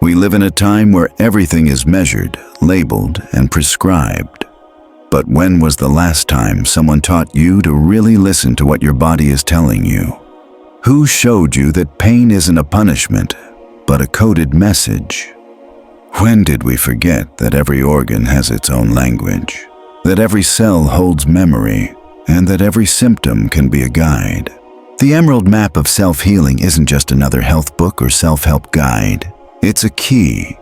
We live in a time where everything is measured, labeled, and prescribed. But when was the last time someone taught you to really listen to what your body is telling you? Who showed you that pain isn't a punishment, but a coded message? When did we forget that every organ has its own language, that every cell holds memory, and that every symptom can be a guide? The Emerald Map of Self-Healing isn't just another health book or self-help guide. It's a key,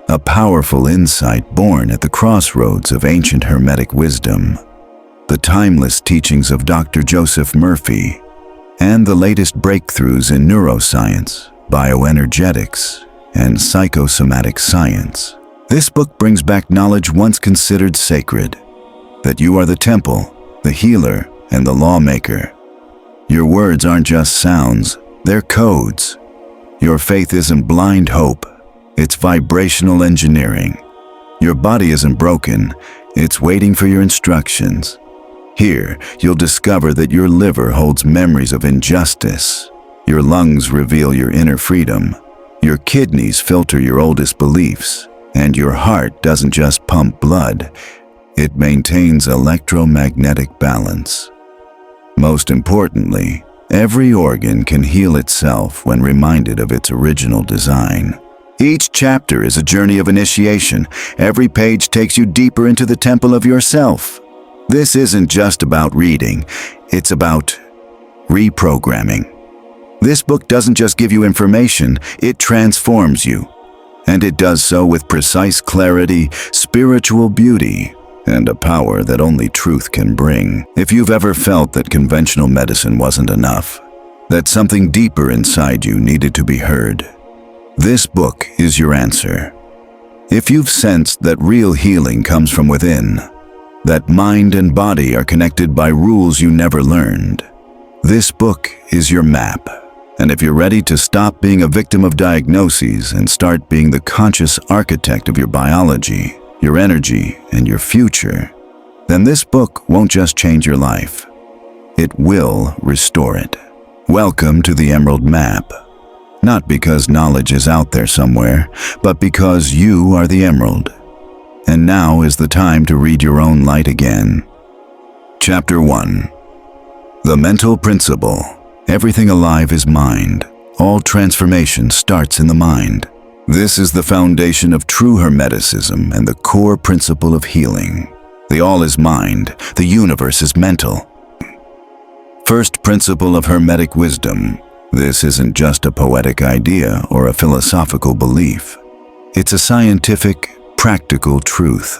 a powerful insight born at the crossroads of ancient Hermetic wisdom, the timeless teachings of Dr. Joseph Murphy, and the latest breakthroughs in neuroscience, bioenergetics, and psychosomatic science. This book brings back knowledge once considered sacred, that you are the temple, the healer, and the lawmaker. Your words aren't just sounds, they're codes. Your faith isn't blind hope, it's vibrational engineering. Your body isn't broken, it's waiting for your instructions. Here, you'll discover that your liver holds memories of injustice. Your lungs reveal your inner freedom. Your kidneys filter your oldest beliefs. And your heart doesn't just pump blood, it maintains electromagnetic balance. Most importantly, every organ can heal itself when reminded of its original design. Each chapter is a journey of initiation. Every page takes you deeper into the temple of yourself. This isn't just about reading, it's about reprogramming. This book doesn't just give you information, it transforms you. And it does so with precise clarity, spiritual beauty, and a power that only truth can bring. If you've ever felt that conventional medicine wasn't enough, that something deeper inside you needed to be heard, this book is your answer. If you've sensed that real healing comes from within, that mind and body are connected by rules you never learned, this book is your map. And if you're ready to stop being a victim of diagnoses and start being the conscious architect of your biology, your energy, and your future, then this book won't just change your life. It will restore it. Welcome to the Emerald Map. Not because knowledge is out there somewhere, but because you are the emerald. And now is the time to read your own light again. Chapter 1. The Mental Principle. Everything alive is mind. All transformation starts in the mind. This is the foundation of true Hermeticism and the core principle of healing. The all is mind, the universe is mental. First principle of Hermetic wisdom. This isn't just a poetic idea or a philosophical belief. It's a scientific, practical truth.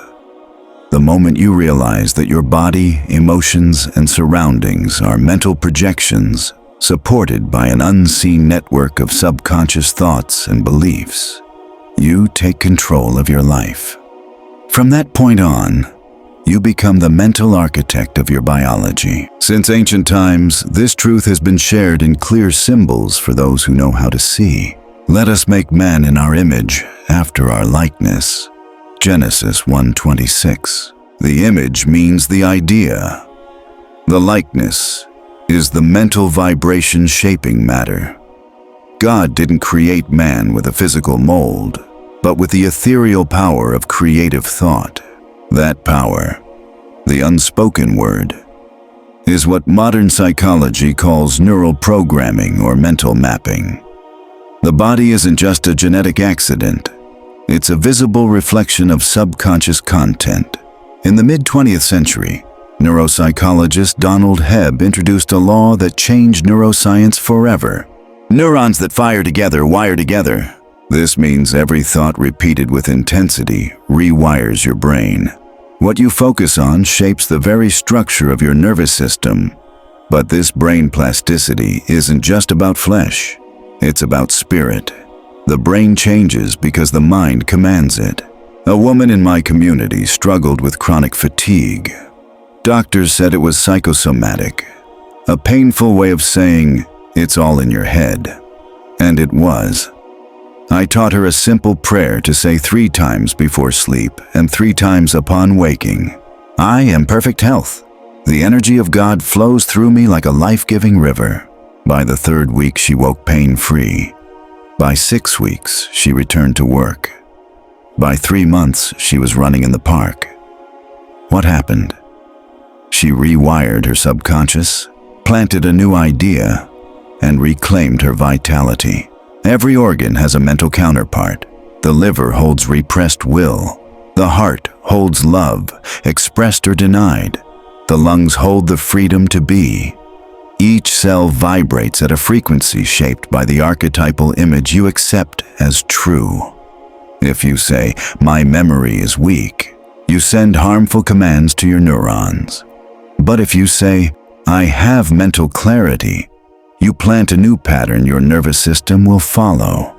The moment you realize that your body, emotions, and surroundings are mental projections supported by an unseen network of subconscious thoughts and beliefs, you take control of your life. From that point on, you become the mental architect of your biology. Since ancient times, this truth has been shared in clear symbols for those who know how to see. Let us make man in our image, after our likeness. Genesis 1:26. The image means the idea. The likeness is the mental vibration shaping matter. God didn't create man with a physical mold, but with the ethereal power of creative thought. That power, the unspoken word, is what modern psychology calls neural programming or mental mapping. The body isn't just a genetic accident. It's a visible reflection of subconscious content. In the mid-20th century, neuropsychologist Donald Hebb introduced a law that changed neuroscience forever. Neurons that fire together wire together. This means every thought repeated with intensity rewires your brain. What you focus on shapes the very structure of your nervous system. But this brain plasticity isn't just about flesh. It's about spirit. The brain changes because the mind commands it. A woman in my community struggled with chronic fatigue. Doctors said it was psychosomatic, a painful way of saying it's all in your head. And it was. I taught her a simple prayer to say 3 times before sleep and 3 times upon waking. I am perfect health. The energy of God flows through me like a life-giving river. By the 3rd week, she woke pain-free. By 6 weeks, she returned to work. By 3 months, she was running in the park. What happened? She rewired her subconscious, planted a new idea, and reclaimed her vitality. Every organ has a mental counterpart. The liver holds repressed will. The heart holds love, expressed or denied. The lungs hold the freedom to be. Each cell vibrates at a frequency shaped by the archetypal image you accept as true. If you say, "My memory is weak," you send harmful commands to your neurons. But if you say, "I have mental clarity," you plant a new pattern your nervous system will follow.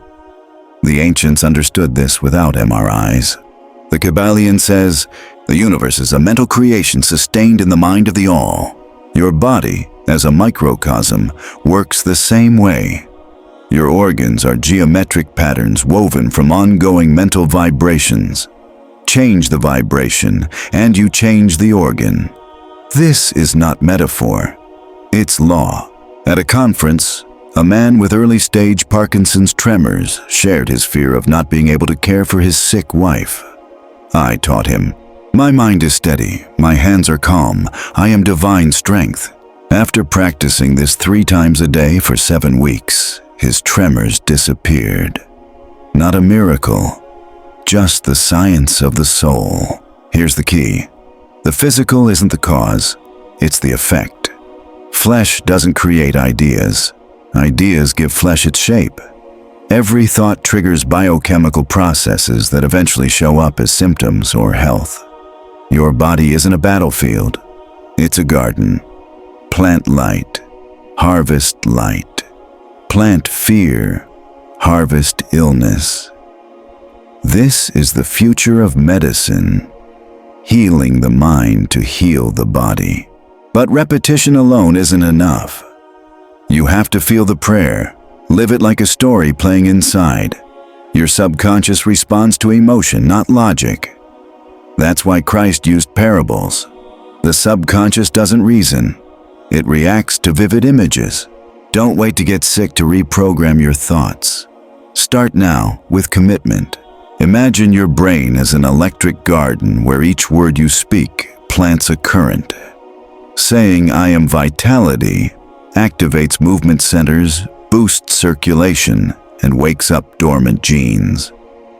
The ancients understood this without MRIs. The Kabbalion says, the universe is a mental creation sustained in the mind of the all. Your body, as a microcosm, works the same way. Your organs are geometric patterns woven from ongoing mental vibrations. Change the vibration, and you change the organ. This is not metaphor. It's law. At a conference, a man with early-stage Parkinson's tremors shared his fear of not being able to care for his sick wife. I taught him, "My mind is steady, my hands are calm, I am divine strength." After practicing this 3 times a day for 7 weeks, his tremors disappeared. Not a miracle, just the science of the soul. Here's the key. The physical isn't the cause, it's the effect. Flesh doesn't create ideas. Ideas give flesh its shape. Every thought triggers biochemical processes that eventually show up as symptoms or health. Your body isn't a battlefield. It's a garden. Plant light, harvest light. Plant fear, harvest illness. This is the future of medicine, healing the mind to heal the body. But repetition alone isn't enough. You have to feel the prayer, live it like a story playing inside. Your subconscious responds to emotion, not logic. That's why Christ used parables. The subconscious doesn't reason. It reacts to vivid images. Don't wait to get sick to reprogram your thoughts. Start now with commitment. Imagine your brain as an electric garden where each word you speak plants a current. Saying "I am vitality" activates movement centers, boosts circulation, and wakes up dormant genes.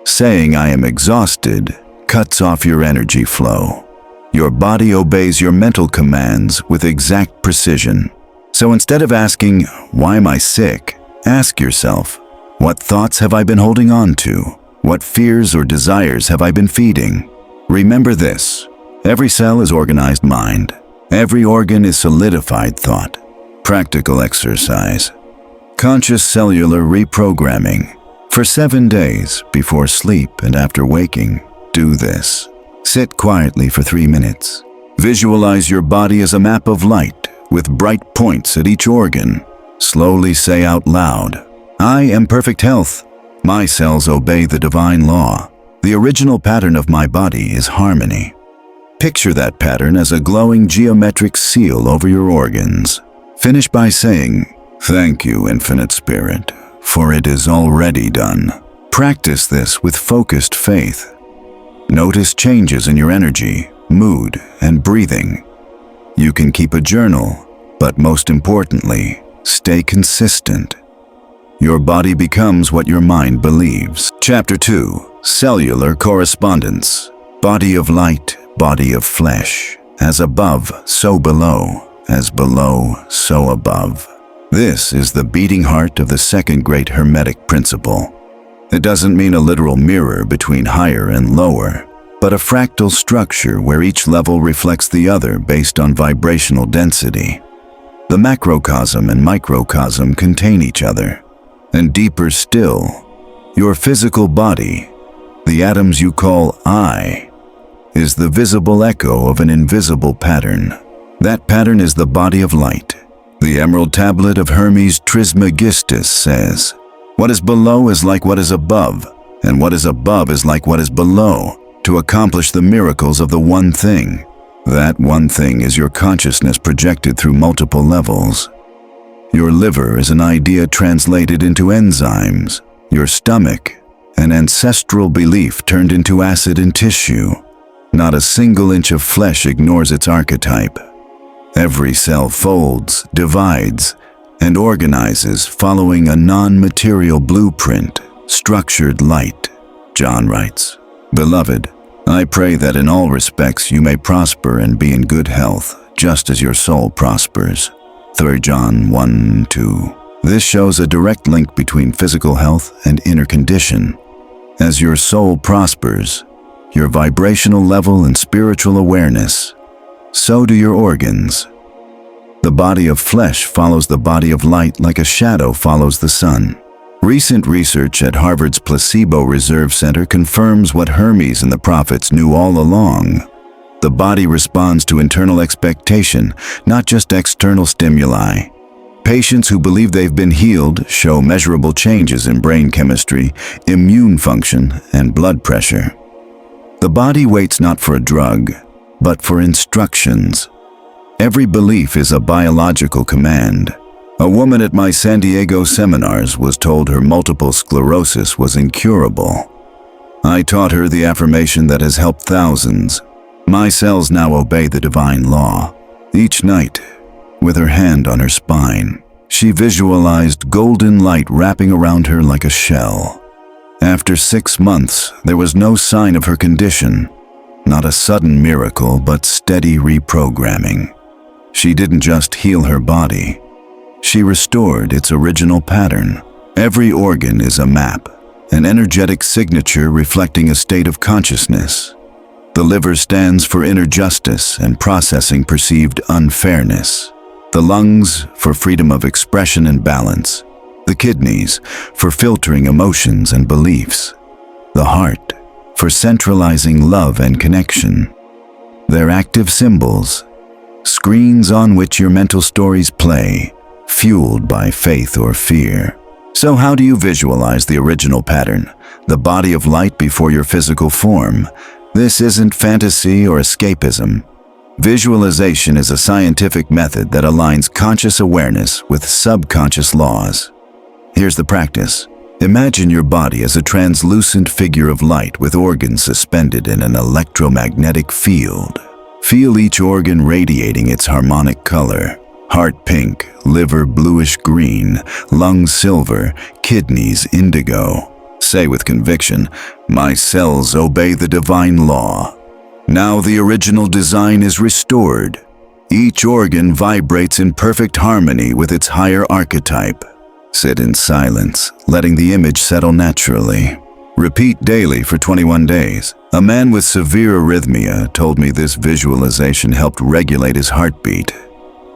Saying "I am exhausted" cuts off your energy flow. Your body obeys your mental commands with exact precision. So instead of asking, "Why am I sick?" ask yourself, "What thoughts have I been holding on to? What fears or desires have I been feeding?" Remember this: every cell is organized mind. Every organ is solidified thought. Practical exercise. Conscious cellular reprogramming. For 7 days, before sleep and after waking, do this. Sit quietly for 3 minutes. Visualize your body as a map of light with bright points at each organ. Slowly say out loud, "I am perfect health. My cells obey the divine law. The original pattern of my body is harmony." Picture that pattern as a glowing geometric seal over your organs. Finish by saying, "Thank you, Infinite Spirit, for it is already done." Practice this with focused faith. Notice changes in your energy, mood, and breathing. You can keep a journal, but most importantly, stay consistent. Your body becomes what your mind believes. Chapter 2. Cellular Correspondence. Body of light, body of flesh. As above, so below. As below, so above. This is the beating heart of the second great Hermetic principle. It doesn't mean a literal mirror between higher and lower, but a fractal structure where each level reflects the other based on vibrational density. The macrocosm and microcosm contain each other. And deeper still, your physical body, the atoms you call I, is the visible echo of an invisible pattern. That pattern is the body of light. The emerald tablet of Hermes Trismegistus says, "What is below is like what is above, and what is above is like what is below," to accomplish the miracles of the one thing. That one thing is your consciousness projected through multiple levels. Your liver is an idea translated into enzymes. Your stomach, an ancestral belief turned into acid and tissue. Not a single inch of flesh ignores its archetype. Every cell folds, divides, and organizes following a non-material blueprint, structured light. John writes, "Beloved, I pray that in all respects you may prosper and be in good health, just as your soul prospers." 3 John 1:2. This shows a direct link between physical health and inner condition. As your soul prospers, your vibrational level and spiritual awareness, so do your organs. The body of flesh follows the body of light like a shadow follows the sun. Recent research at Harvard's Placebo Reserve Center confirms what Hermes and the prophets knew all along. The body responds to internal expectation, not just external stimuli. Patients who believe they've been healed show measurable changes in brain chemistry, immune function, and blood pressure. The body waits not for a drug, but for instructions. Every belief is a biological command. A woman at my San Diego seminars was told her multiple sclerosis was incurable. I taught her the affirmation that has helped thousands. My cells now obey the divine law. Each night, with her hand on her spine, she visualized golden light wrapping around her like a shell. After 6 months, there was no sign of her condition. Not a sudden miracle, but steady reprogramming. She didn't just heal her body. She restored its original pattern. Every organ is a map, an energetic signature reflecting a state of consciousness. The liver stands for inner justice and processing perceived unfairness. The lungs for freedom of expression and balance. The kidneys for filtering emotions and beliefs. The heart for centralizing love and connection. They're active symbols, screens on which your mental stories play, fueled by faith or fear. So how do you visualize the original pattern, the body of light before your physical form? This isn't fantasy or escapism. Visualization is a scientific method that aligns conscious awareness with subconscious laws. Here's the practice. Imagine your body as a translucent figure of light with organs suspended in an electromagnetic field. Feel each organ radiating its harmonic color. Heart pink, liver bluish green, lungs silver, kidneys indigo. Say with conviction, "My cells obey the divine law." Now the original design is restored. Each organ vibrates in perfect harmony with its higher archetype. Sit in silence, letting the image settle naturally. Repeat daily for 21 days. A man with severe arrhythmia told me this visualization helped regulate his heartbeat.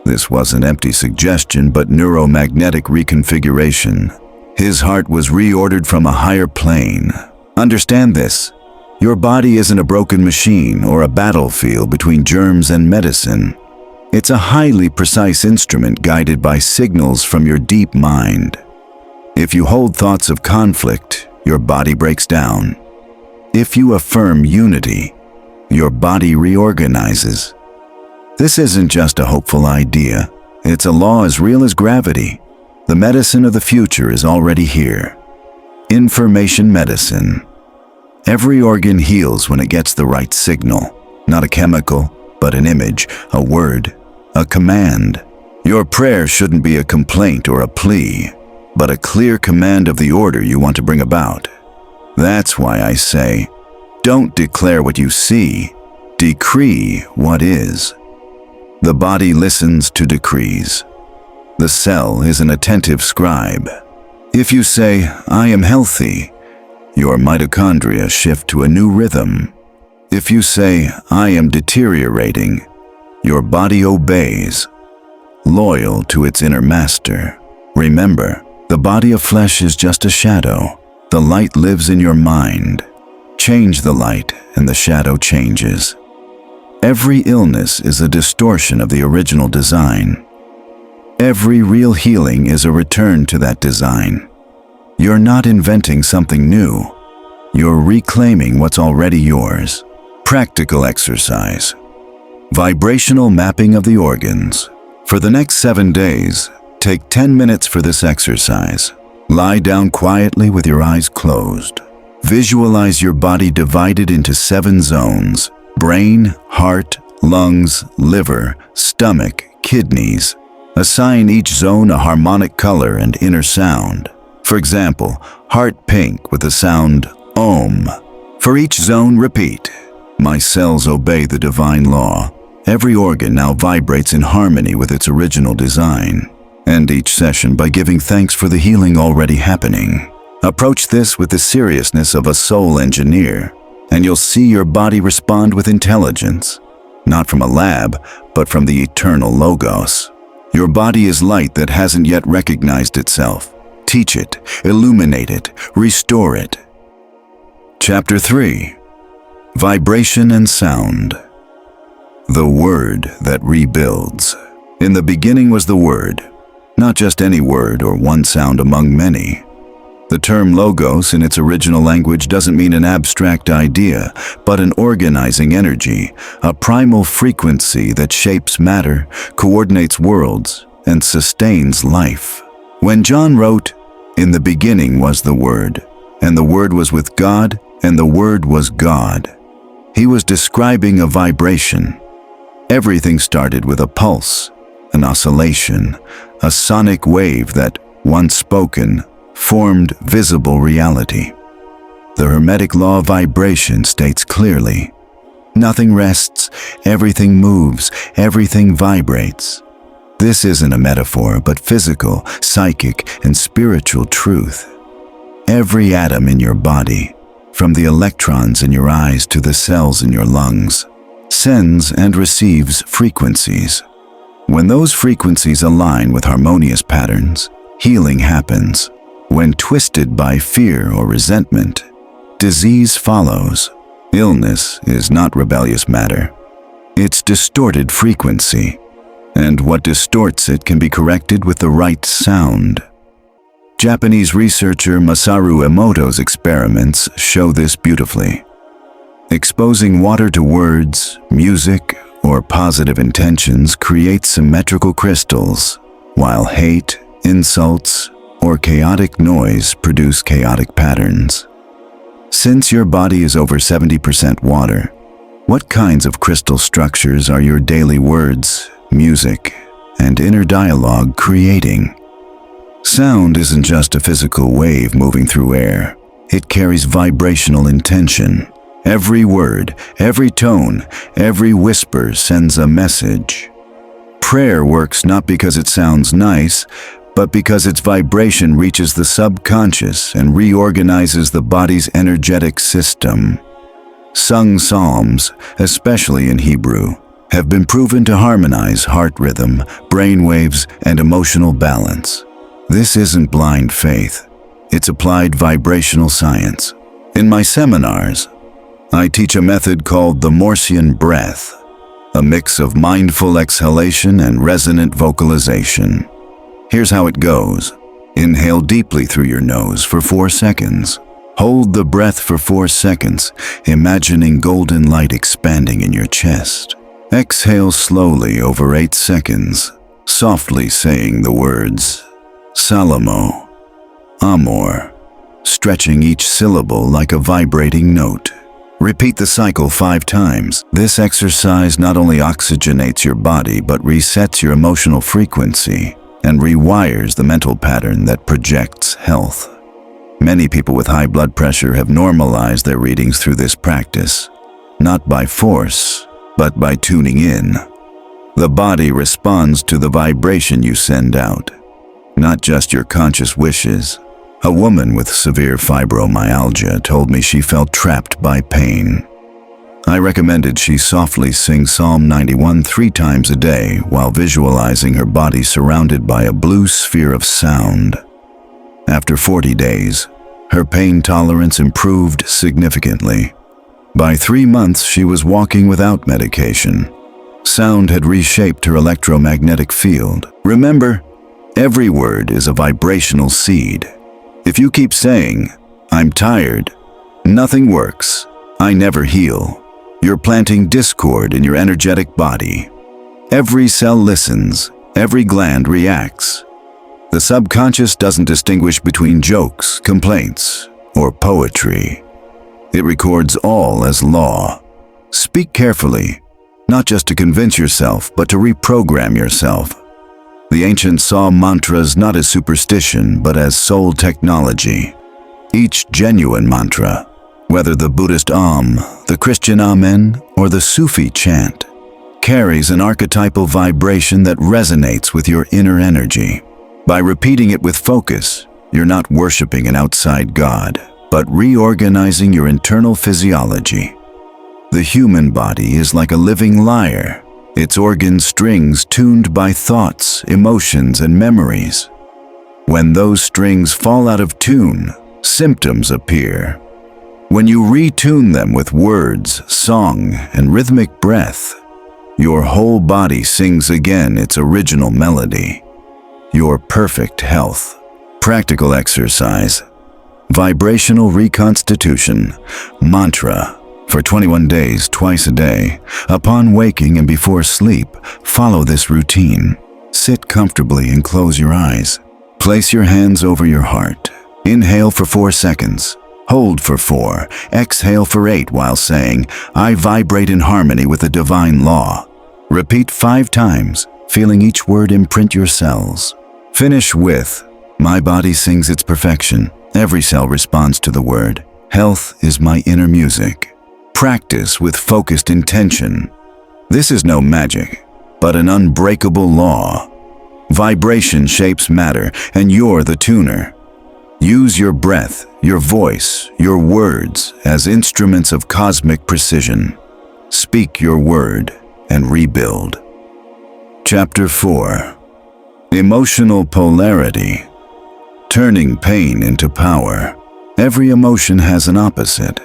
This wasn't empty suggestion, but neuromagnetic reconfiguration. His heart was reordered from a higher plane. Understand this. Your body isn't a broken machine or a battlefield between germs and medicine. It's a highly precise instrument guided by signals from your deep mind. If you hold thoughts of conflict, your body breaks down. If you affirm unity, your body reorganizes. This isn't just a hopeful idea. It's a law as real as gravity. The medicine of the future is already here. Information medicine. Every organ heals when it gets the right signal. Not a chemical, but an image, a word, a command. Your prayer shouldn't be a complaint or a plea, but a clear command of the order you want to bring about. That's why I say, don't declare what you see, decree what is. The body listens to decrees. The cell is an attentive scribe. If you say, "I am healthy," your mitochondria shift to a new rhythm. If you say, "I am deteriorating," your body obeys, loyal to its inner master. Remember, the body of flesh is just a shadow. The light lives in your mind. Change the light and the shadow changes. Every illness is a distortion of the original design. Every real healing is a return to that design. You're not inventing something new. You're reclaiming what's already yours. Practical exercise. Vibrational mapping of the organs. For the next 7 days, take 10 minutes for this exercise. Lie down quietly with your eyes closed. Visualize your body divided into 7 zones: brain, heart, lungs, liver, stomach, kidneys. Assign each zone a harmonic color and inner sound. For example, heart pink with the sound Om. For each zone, repeat, "My cells obey the divine law." Every organ now vibrates in harmony with its original design. End each session by giving thanks for the healing already happening. Approach this with the seriousness of a soul engineer, and you'll see your body respond with intelligence, not from a lab, but from the eternal Logos. Your body is light that hasn't yet recognized itself. Teach it, illuminate it, restore it. Chapter 3. Vibration and Sound. The Word that Rebuilds. In the beginning was the Word, not just any word or one sound among many. The term logos in its original language doesn't mean an abstract idea, but an organizing energy, a primal frequency that shapes matter, coordinates worlds, and sustains life. When John wrote, "In the beginning was the Word, and the Word was with God, and the Word was God," he was describing a vibration. Everything started with a pulse, an oscillation, a sonic wave that, once spoken, formed visible reality. The Hermetic law of vibration states clearly, nothing rests, everything moves, everything vibrates. This isn't a metaphor, but physical, psychic, and spiritual truth. Every atom in your body, from the electrons in your eyes to the cells in your lungs, sends and receives frequencies. When those frequencies align with harmonious patterns, healing happens. When twisted by fear or resentment, disease follows. Illness is not rebellious matter. It's distorted frequency, and what distorts it can be corrected with the right sound. Japanese researcher Masaru Emoto's experiments show this beautifully. Exposing water to words, music, or positive intentions creates symmetrical crystals, while hate, insults, or chaotic noise produce chaotic patterns. Since your body is over 70% water, what kinds of crystal structures are your daily words, music, and inner dialogue creating? Sound isn't just a physical wave moving through air. It carries vibrational intention. Every word, every tone, every whisper sends a message. Prayer works not because it sounds nice, but because its vibration reaches the subconscious and reorganizes the body's energetic system. Sung psalms, especially in Hebrew, have been proven to harmonize heart rhythm, brain waves, and emotional balance. This isn't blind faith. It's applied vibrational science. In my seminars, I teach a method called the Morsian breath, a mix of mindful exhalation and resonant vocalization. Here's how it goes. Inhale deeply through your nose for 4 seconds. Hold the breath for 4 seconds, imagining golden light expanding in your chest. Exhale slowly over 8 seconds, softly saying the words Salamo, Amor, stretching each syllable like a vibrating note. Repeat the cycle 5 times. This exercise not only oxygenates your body but resets your emotional frequency and rewires the mental pattern that projects health. Many people with high blood pressure have normalized their readings through this practice, not by force, but by tuning in. The body responds to the vibration you send out, not just your conscious wishes. A woman with severe fibromyalgia told me she felt trapped by pain. I recommended she softly sing Psalm 91 3 times a day while visualizing her body surrounded by a blue sphere of sound. After 40 days, her pain tolerance improved significantly. By 3 months, she was walking without medication. Sound had reshaped her electromagnetic field. Remember, every word is a vibrational seed. If you keep saying, "I'm tired," "Nothing works," "I never heal," you're planting discord in your energetic body. Every cell listens, every gland reacts. The subconscious doesn't distinguish between jokes, complaints, or poetry. It records all as law. Speak carefully, not just to convince yourself, but to reprogram yourself. The ancients saw mantras not as superstition, but as soul technology. Each genuine mantra, whether the Buddhist Om, the Christian Amen, or the Sufi chant, carries an archetypal vibration that resonates with your inner energy. By repeating it with focus, you're not worshiping an outside God, but reorganizing your internal physiology. The human body is like a living lyre, its organ strings tuned by thoughts, emotions, and memories. When those strings fall out of tune, symptoms appear. When you retune them with words, song, and rhythmic breath, your whole body sings again its original melody. Your perfect health. Practical exercise. Vibrational reconstitution. Mantra. For 21 days, twice a day. Upon waking and before sleep, follow this routine. Sit comfortably and close your eyes. Place your hands over your heart. Inhale for 4 seconds. Hold for 4. Exhale for 8 while saying, I vibrate in harmony with the divine law. Repeat 5 times, feeling each word imprint your cells. Finish with, my body sings its perfection. Every cell responds to the word. Health is my inner music. Practice with focused intention. This is no magic, but an unbreakable law. Vibration shapes matter, and you're the tuner. Use your breath, your voice, your words as instruments of cosmic precision. Speak your word and rebuild. Chapter 4. Emotional Polarity. Turning pain into power. Every emotion has an opposite.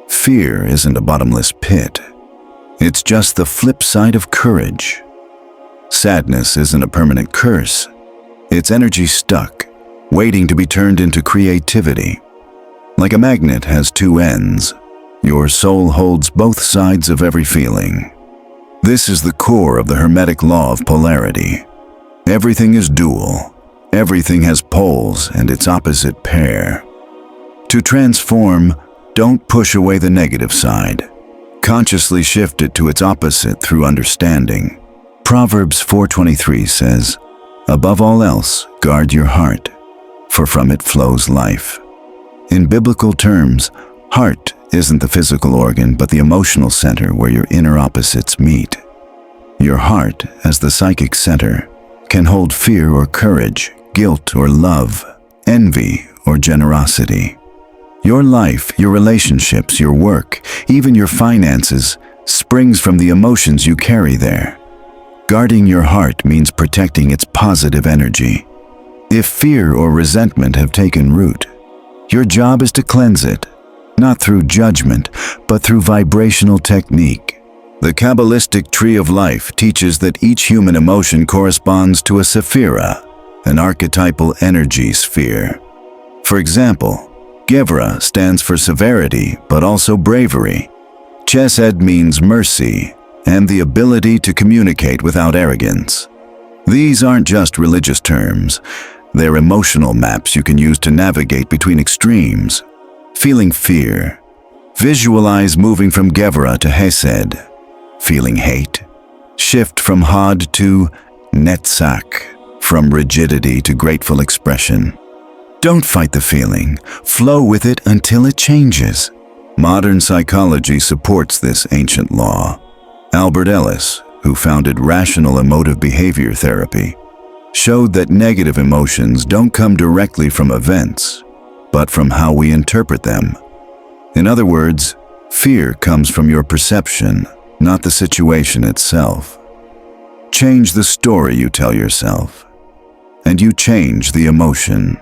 Fear isn't a bottomless pit. It's just the flip side of courage. Sadness isn't a permanent curse. It's energy stuck, waiting to be turned into creativity. Like a magnet has 2 ends, your soul holds both sides of every feeling. This is the core of the Hermetic law of polarity. Everything is dual. Everything has poles and its opposite pair. To transform, don't push away the negative side. Consciously shift it to its opposite through understanding. Proverbs 4:23 says, above all else, guard your heart, for from it flows life. In biblical terms, heart isn't the physical organ, but the emotional center where your inner opposites meet. Your heart, as the psychic center, can hold fear or courage, guilt or love, envy or generosity. Your life, your relationships, your work, even your finances, springs from the emotions you carry there. Guarding your heart means protecting its positive energy. If fear or resentment have taken root, your job is to cleanse it, not through judgment, but through vibrational technique. The Kabbalistic tree of life teaches that each human emotion corresponds to a sephira, an archetypal energy sphere. For example, Gevra stands for severity, but also bravery. Chesed means mercy, and the ability to communicate without arrogance. These aren't just religious terms. They're emotional maps you can use to navigate between extremes. Feeling fear. Visualize moving from Gevra to Hesed. Feeling hate. Shift from Hod to Netzach, from rigidity to grateful expression. Don't fight the feeling. Flow with it until it changes. Modern psychology supports this ancient law. Albert Ellis, who founded rational emotive behavior therapy, showed that negative emotions don't come directly from events, but from how we interpret them. In other words, fear comes from your perception, not the situation itself. Change the story you tell yourself, and you change the emotion.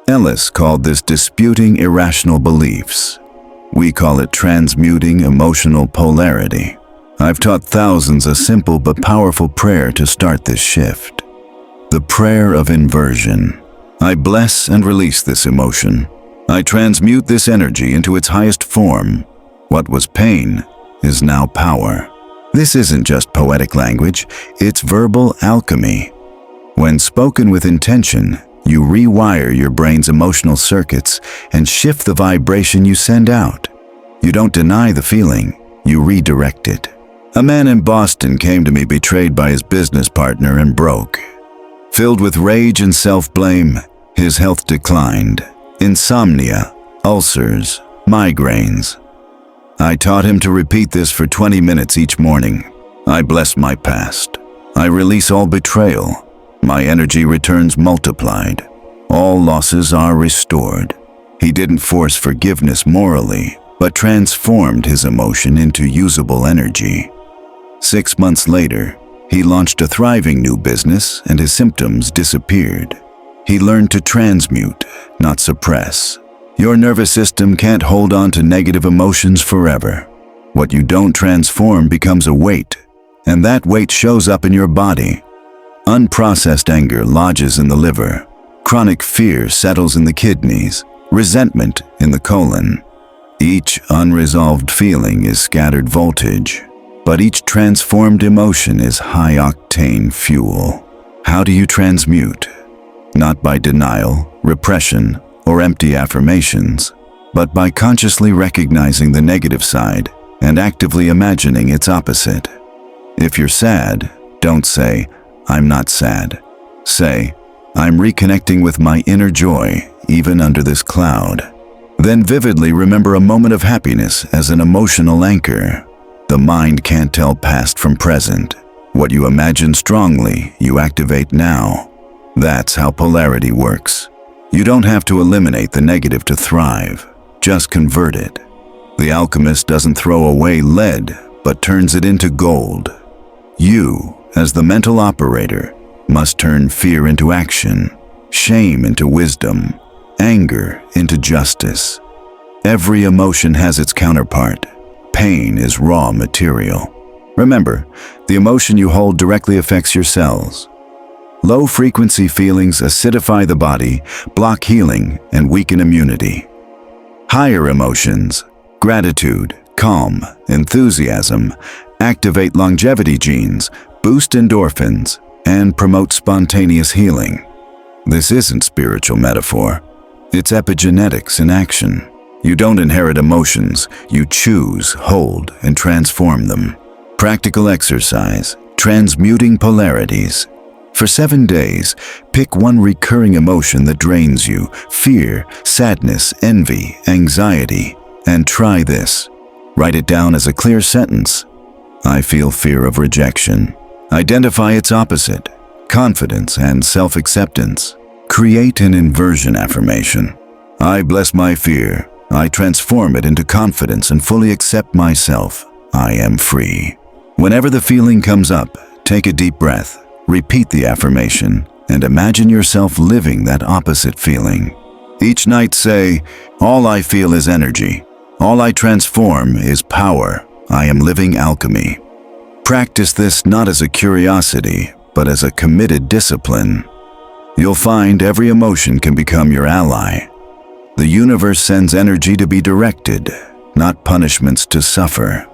Ellis called this disputing irrational beliefs. We call it transmuting emotional polarity. I've taught thousands a simple but powerful prayer to start this shift. The prayer of inversion. I bless and release this emotion. I transmute this energy into its highest form. What was pain is now power. This isn't just poetic language, it's verbal alchemy. When spoken with intention, you rewire your brain's emotional circuits and shift the vibration you send out. You don't deny the feeling, you redirect it. A man in Boston came to me betrayed by his business partner and broke. Filled with rage and self-blame, his health declined. Insomnia, ulcers, migraines. I taught him to repeat this for 20 minutes each morning. I bless my past. I release all betrayal. My energy returns multiplied. All losses are restored. He didn't force forgiveness morally, but transformed his emotion into usable energy. 6 months later, he launched a thriving new business and his symptoms disappeared. He learned to transmute, not suppress. Your nervous system can't hold on to negative emotions forever. What you don't transform becomes a weight, and that weight shows up in your body. Unprocessed anger lodges in the liver. Chronic fear settles in the kidneys. Resentment in the colon. Each unresolved feeling is scattered voltage, but each transformed emotion is high-octane fuel. How do you transmute? Not by denial, repression, or empty affirmations, but by consciously recognizing the negative side and actively imagining its opposite. If you're sad, don't say, "I'm not sad." Say, "I'm reconnecting with my inner joy, even under this cloud." Then vividly remember a moment of happiness as an emotional anchor. The mind can't tell past from present. What you imagine strongly, you activate now. That's how polarity works. You don't have to eliminate the negative to thrive. Just convert it. The alchemist doesn't throw away lead, but turns it into gold. You, as the mental operator, must turn fear into action, shame into wisdom, anger into justice. Every emotion has its counterpart. Pain is raw material. Remember, the emotion you hold directly affects your cells. Low-frequency feelings acidify the body, block healing, and weaken immunity. Higher emotions, gratitude, calm, enthusiasm, activate longevity genes, boost endorphins, and promote spontaneous healing. This isn't spiritual metaphor. It's epigenetics in action. You don't inherit emotions, you choose, hold, and transform them. Practical exercise, transmuting polarities. For 7 days, pick one recurring emotion that drains you, fear, sadness, envy, anxiety, and try this. Write it down as a clear sentence. I feel fear of rejection. Identify its opposite, confidence and self-acceptance. Create an inversion affirmation. I bless my fear. I transform it into confidence and fully accept myself. I am free. Whenever the feeling comes up, take a deep breath. Repeat the affirmation and imagine yourself living that opposite feeling. Each night say, all I feel is energy. All I transform is power. I am living alchemy. Practice this not as a curiosity, but as a committed discipline. You'll find every emotion can become your ally. The universe sends energy to be directed, not punishments to suffer.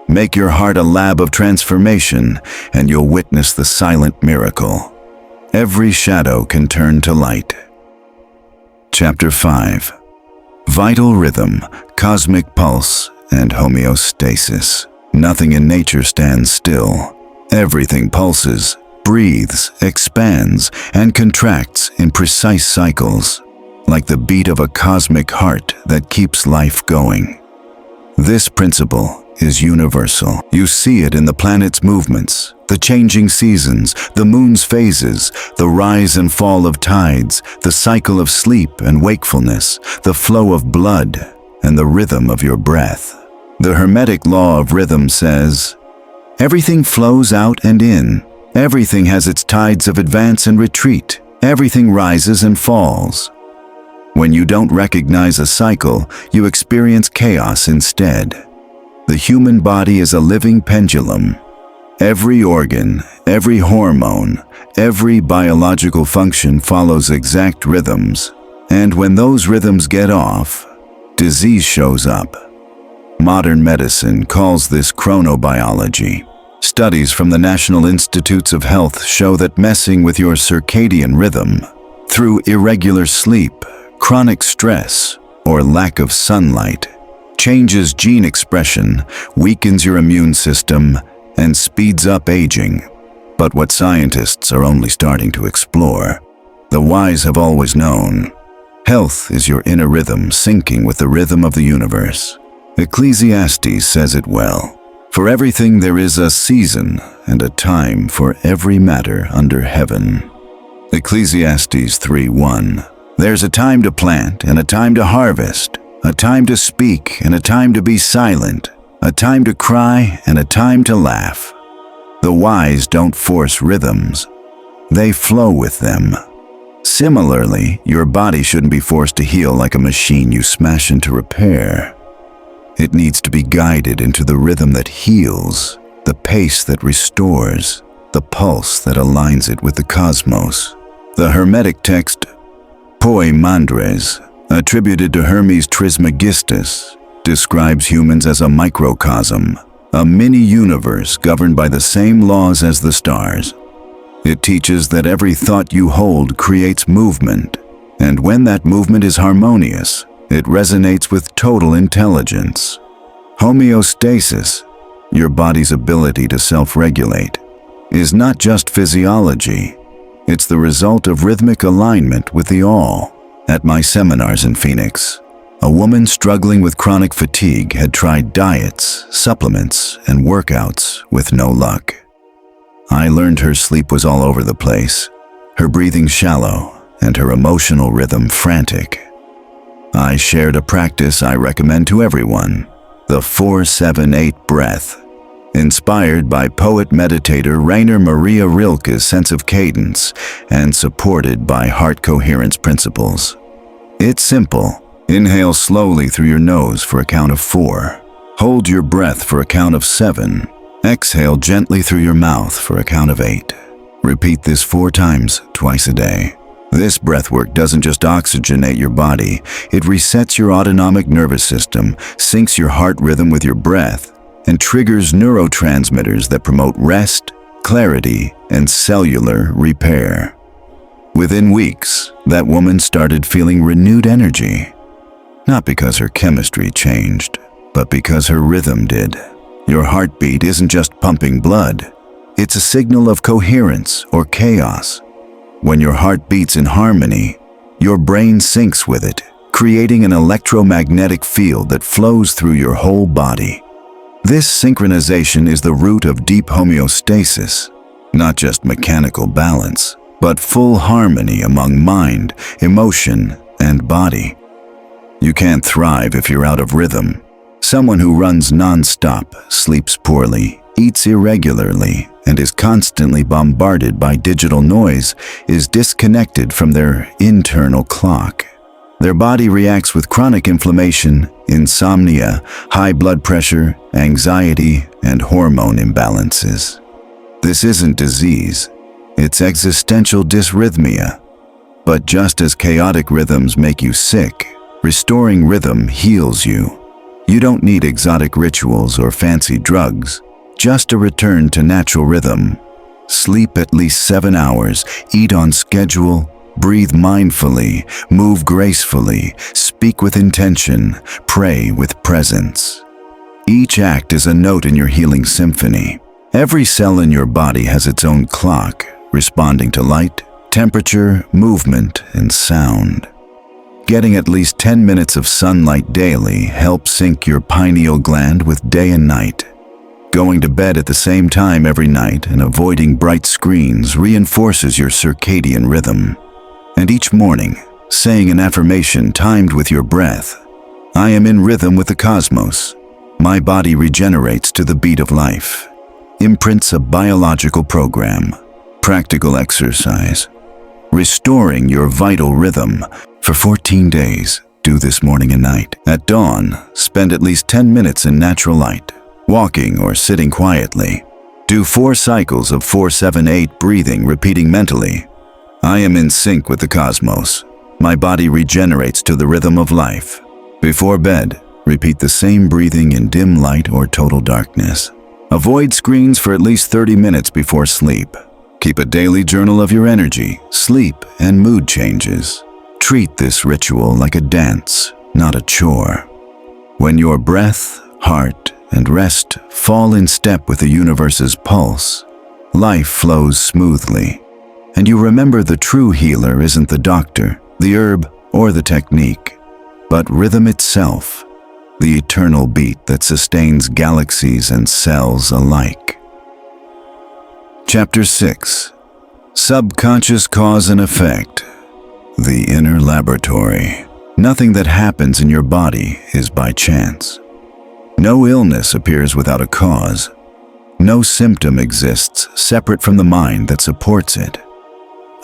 Make your heart a lab of transformation, and you'll witness the silent miracle. Every shadow can turn to light. Chapter 5. Vital rhythm, cosmic pulse, and homeostasis. Nothing in nature stands still. Everything pulses, breathes, expands, and contracts in precise cycles, like the beat of a cosmic heart that keeps life going. This principle is universal. You see it in the planet's movements, the changing seasons, the moon's phases, the rise and fall of tides, the cycle of sleep and wakefulness, the flow of blood, and the rhythm of your breath. The Hermetic law of rhythm says, everything flows out and in. Everything has its tides of advance and retreat. Everything rises and falls. When you don't recognize a cycle, you experience chaos instead. The human body is a living pendulum. Every organ, every hormone, every biological function follows exact rhythms. And when those rhythms get off, disease shows up. Modern medicine calls this chronobiology. Studies from the National Institutes of Health show that messing with your circadian rhythm through irregular sleep, chronic stress, or lack of sunlight changes gene expression, weakens your immune system, and speeds up aging. But what scientists are only starting to explore, the wise have always known. Health is your inner rhythm syncing with the rhythm of the universe. Ecclesiastes says it well. For everything there is a season and a time for every matter under heaven. Ecclesiastes 3:1. There's a time to plant and a time to harvest, a time to speak and a time to be silent, a time to cry and a time to laugh. The wise don't force rhythms. They flow with them. Similarly, your body shouldn't be forced to heal like a machine you smash into repair. It needs to be guided into the rhythm that heals, the pace that restores, the pulse that aligns it with the cosmos. The Hermetic text, Poimandres, attributed to Hermes Trismegistus, describes humans as a microcosm, a mini-universe governed by the same laws as the stars. It teaches that every thought you hold creates movement, and when that movement is harmonious, it resonates with total intelligence. Homeostasis, your body's ability to self-regulate, is not just physiology. It's the result of rhythmic alignment with the all. At my seminars in Phoenix, a woman struggling with chronic fatigue had tried diets, supplements, and workouts with no luck. I learned her sleep was all over the place, her breathing shallow, and her emotional rhythm frantic. I shared a practice I recommend to everyone, the 4-7-8 breath, inspired by poet-meditator Rainer Maria Rilke's sense of cadence and supported by heart coherence principles. It's simple. Inhale slowly through your nose for a count of 4. Hold your breath for a count of 7. Exhale gently through your mouth for a count of 8. Repeat this 4 times, twice a day. This breathwork doesn't just oxygenate your body, it resets your autonomic nervous system, syncs your heart rhythm with your breath, and triggers neurotransmitters that promote rest, clarity, and cellular repair. Within weeks, that woman started feeling renewed energy. Not because her chemistry changed, but because her rhythm did. Your heartbeat isn't just pumping blood, it's a signal of coherence or chaos. When your heart beats in harmony, your brain syncs with it, creating an electromagnetic field that flows through your whole body. This synchronization is the root of deep homeostasis, not just mechanical balance, but full harmony among mind, emotion, and body. You can't thrive if you're out of rhythm. Someone who runs non-stop, sleeps poorly, eats irregularly, and is constantly bombarded by digital noise is disconnected from their internal clock. Their body reacts with chronic inflammation, insomnia, high blood pressure, anxiety, and hormone imbalances. This isn't disease, it's existential dysrhythmia. But just as chaotic rhythms make you sick, restoring rhythm heals you. You don't need exotic rituals or fancy drugs, just a return to natural rhythm. Sleep at least 7 hours, eat on schedule, breathe mindfully, move gracefully, speak with intention, pray with presence. Each act is a note in your healing symphony. Every cell in your body has its own clock, responding to light, temperature, movement, and sound. Getting at least 10 minutes of sunlight daily helps sync your pineal gland with day and night. Going to bed at the same time every night and avoiding bright screens reinforces your circadian rhythm. And each morning, saying an affirmation timed with your breath, I am in rhythm with the cosmos. My body regenerates to the beat of life. Imprints a biological program. Practical exercise. Restoring your vital rhythm. For 14 days, do this morning and night. At dawn, spend at least 10 minutes in natural light, walking or sitting quietly. Do 4 cycles of 4-7-8 breathing, repeating mentally, I am in sync with the cosmos. My body regenerates to the rhythm of life. Before bed, repeat the same breathing in dim light or total darkness. Avoid screens for at least 30 minutes before sleep. Keep a daily journal of your energy, sleep, and mood changes. Treat this ritual like a dance, not a chore. When your breath, heart, and rest fall in step with the universe's pulse, life flows smoothly, and you remember the true healer isn't the doctor, the herb, or the technique, but rhythm itself, the eternal beat that sustains galaxies and cells alike. Chapter 6. Subconscious Cause and Effect. The Inner Laboratory. Nothing that happens in your body is by chance. No illness appears without a cause. No symptom exists separate from the mind that supports it.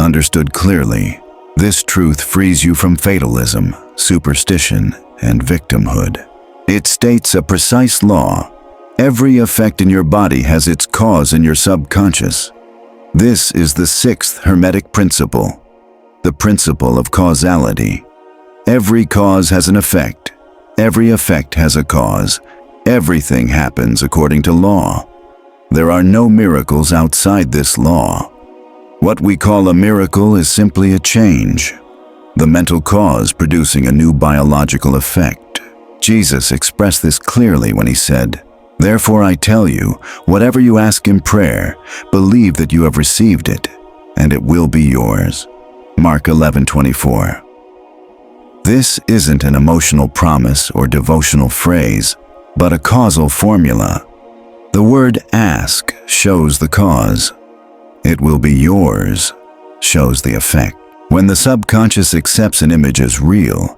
Understood clearly, this truth frees you from fatalism, superstition, and victimhood. It states a precise law. Every effect in your body has its cause in your subconscious. This is the sixth Hermetic principle, the principle of causality. Every cause has an effect. Every effect has a cause. Everything happens according to law. There are no miracles outside this law. What we call a miracle is simply a change, the mental cause producing a new biological effect. Jesus expressed this clearly when he said, "Therefore I tell you, whatever you ask in prayer, believe that you have received it, and it will be yours." Mark 11:24. This isn't an emotional promise or devotional phrase, but a causal formula. The word ask shows the cause. It will be yours shows the effect. When the subconscious accepts an image as real,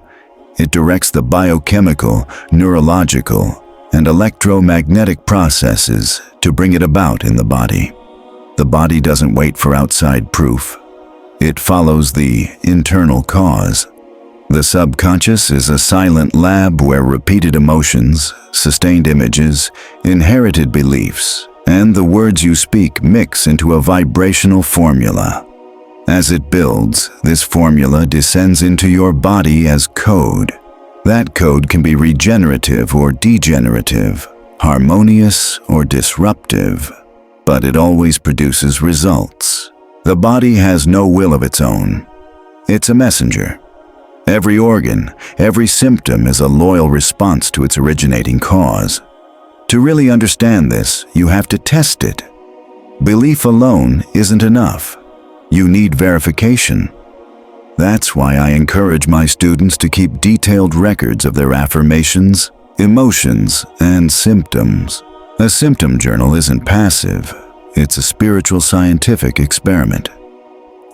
it directs the biochemical, neurological, and electromagnetic processes to bring it about in the body. The body doesn't wait for outside proof. It follows the internal cause. The subconscious is a silent lab where repeated emotions, sustained images, inherited beliefs, and the words you speak mix into a vibrational formula. As it builds, this formula descends into your body as code. That code can be regenerative or degenerative, harmonious or disruptive, but it always produces results. The body has no will of its own. It's a messenger. Every organ, every symptom is a loyal response to its originating cause. To really understand this, you have to test it. Belief alone isn't enough. You need verification. That's why I encourage my students to keep detailed records of their affirmations, emotions, and symptoms. A symptom journal isn't passive. It's a spiritual scientific experiment.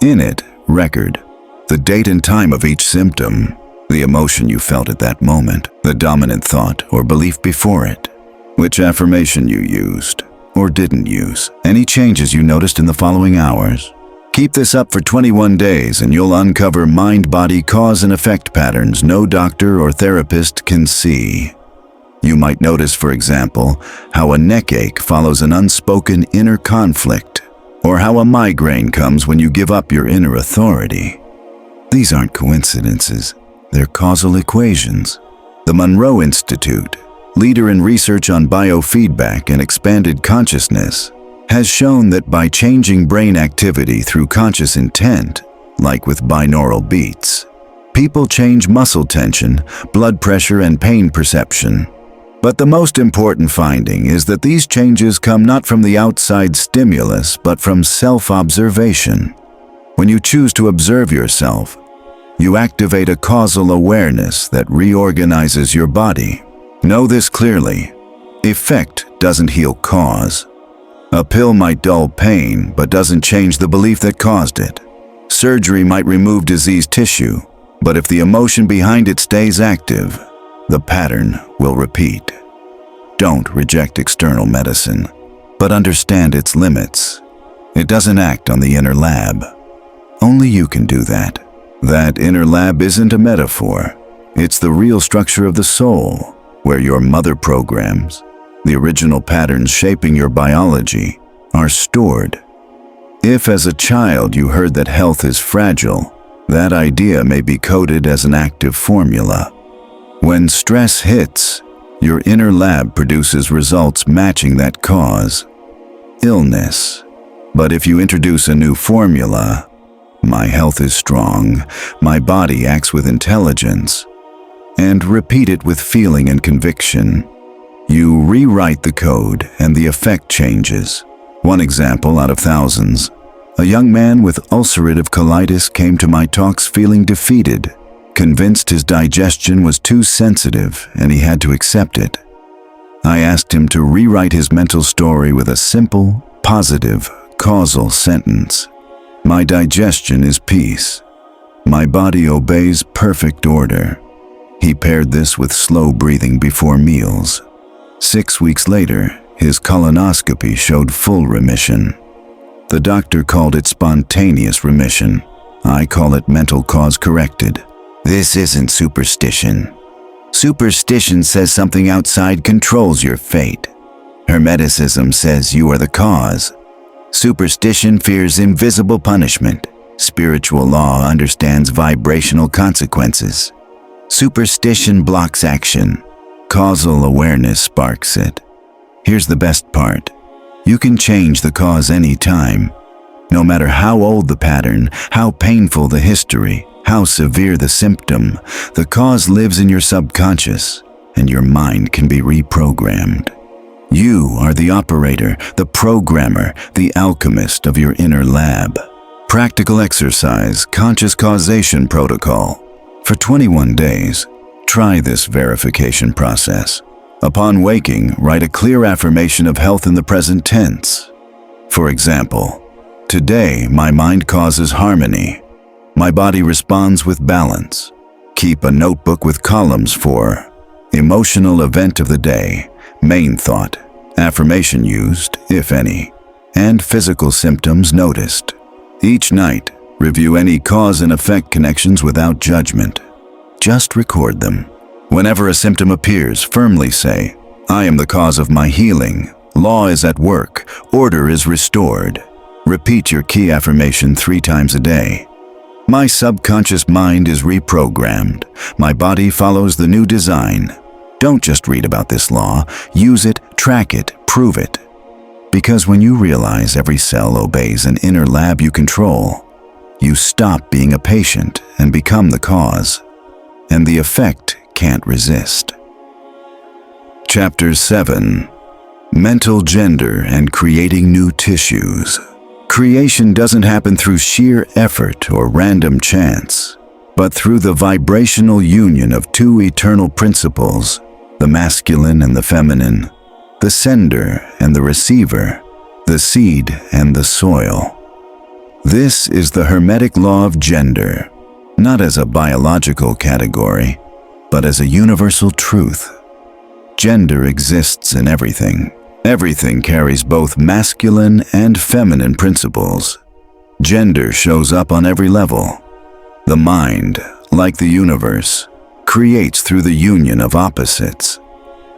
In it, record the date and time of each symptom, the emotion you felt at that moment, the dominant thought or belief before it, which affirmation you used or didn't use, any changes you noticed in the following hours. Keep this up for 21 days and you'll uncover mind-body cause and effect patterns no doctor or therapist can see. You might notice, for example, how a neck ache follows an unspoken inner conflict, or how a migraine comes when you give up your inner authority. These aren't coincidences, they're causal equations. The Monroe Institute, leader in research on biofeedback and expanded consciousness, has shown that by changing brain activity through conscious intent, like with binaural beats, people change muscle tension, blood pressure, and pain perception. But the most important finding is that these changes come not from the outside stimulus, but from self-observation. When you choose to observe yourself, you activate a causal awareness that reorganizes your body. Know this clearly. Effect doesn't heal cause. A pill might dull pain, but doesn't change the belief that caused it. Surgery might remove diseased tissue, but if the emotion behind it stays active, the pattern will repeat. Don't reject external medicine, but understand its limits. It doesn't act on the inner lab. Only you can do that. That inner lab isn't a metaphor. It's the real structure of the soul, where your mother programs, the original patterns shaping your biology, are stored. If as a child you heard that health is fragile, that idea may be coded as an active formula. When stress hits, Your inner lab produces results matching that cause, illness. But if you introduce a new formula, my health is strong, my body acts with intelligence, and repeat it with feeling and conviction, you rewrite the code and the effect changes. One example out of thousands. A young man with ulcerative colitis came to my talks feeling defeated, convinced his digestion was too sensitive and he had to accept it. I asked him to rewrite his mental story with a simple, positive, causal sentence. My digestion is peace. My body obeys perfect order. He paired this with slow breathing before meals. 6 weeks later, his colonoscopy showed full remission. The doctor called it spontaneous remission. I call it mental cause corrected. This isn't superstition. Superstition says something outside controls your fate. Hermeticism says you are the cause. Superstition fears invisible punishment. Spiritual law understands vibrational consequences. Superstition blocks action. Causal awareness sparks it. Here's the best part. You can change the cause anytime. No matter how old the pattern, how painful the history, how severe the symptom, the cause lives in your subconscious, and your mind can be reprogrammed. You are the operator, the programmer, the alchemist of your inner lab. Practical exercise, conscious causation protocol. For 21 days, try this verification process. Upon waking, write a clear affirmation of health in the present tense. For example, today my mind causes harmony. My body responds with balance. Keep a notebook with columns for emotional event of the day, main thought, affirmation used, if any, and physical symptoms noticed. Each night, review any cause and effect connections without judgment. Just record them. Whenever a symptom appears, firmly say, I am the cause of my healing. Law is at work. Order is restored. Repeat your key affirmation 3 times a day. My subconscious mind is reprogrammed. My body follows the new design. Don't just read about this law. Use it, track it, prove it. Because when you realize every cell obeys an inner lab you control, you stop being a patient and become the cause. And the effect can't resist. Chapter 7. Mental Gender and Creating New Tissues. Creation doesn't happen through sheer effort or random chance, but through the vibrational union of 2 eternal principles, the masculine and the feminine, the sender and the receiver, the seed and the soil. This is the Hermetic law of gender, not as a biological category, but as a universal truth. Gender exists in everything. Everything carries both masculine and feminine principles. Gender shows up on every level. The mind, like the universe, creates through the union of opposites.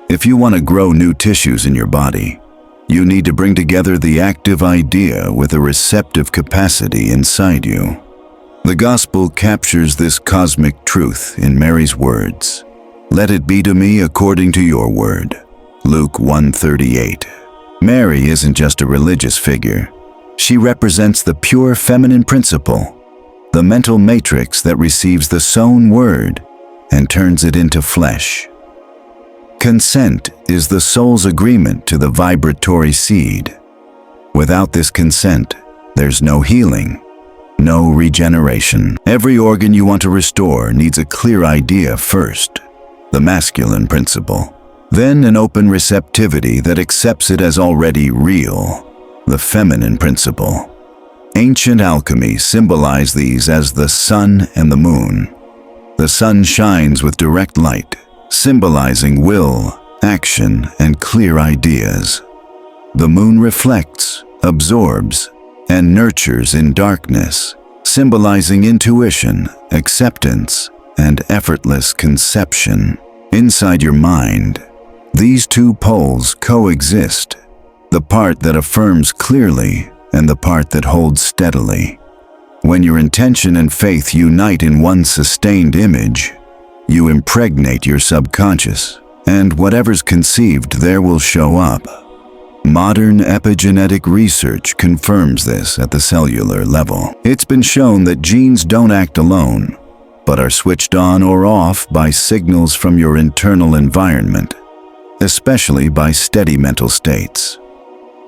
If you want to grow new tissues in your body, you need to bring together the active idea with a receptive capacity inside you. The Gospel captures this cosmic truth in Mary's words, "Let it be to me according to your word." Luke 1:38. Mary isn't just a religious figure. She represents the pure feminine principle, the mental matrix that receives the sown word and turns it into flesh. Consent is the soul's agreement to the vibratory seed. Without this consent, there's no healing, no regeneration. Every organ you want to restore needs a clear idea first, the masculine principle. Then an open receptivity that accepts it as already real, the feminine principle. Ancient alchemy symbolized these as the sun and the moon. The sun shines with direct light, symbolizing will, action, and clear ideas. The moon reflects, absorbs, and nurtures in darkness, symbolizing intuition, acceptance, and effortless conception. Inside your mind, these 2 poles coexist, the part that affirms clearly and the part that holds steadily. When your intention and faith unite in one sustained image, you impregnate your subconscious, And whatever's conceived there will show up. Modern epigenetic research confirms this at the cellular level. It's been shown that genes don't act alone, but are switched on or off by signals from your internal environment, especially by steady mental states.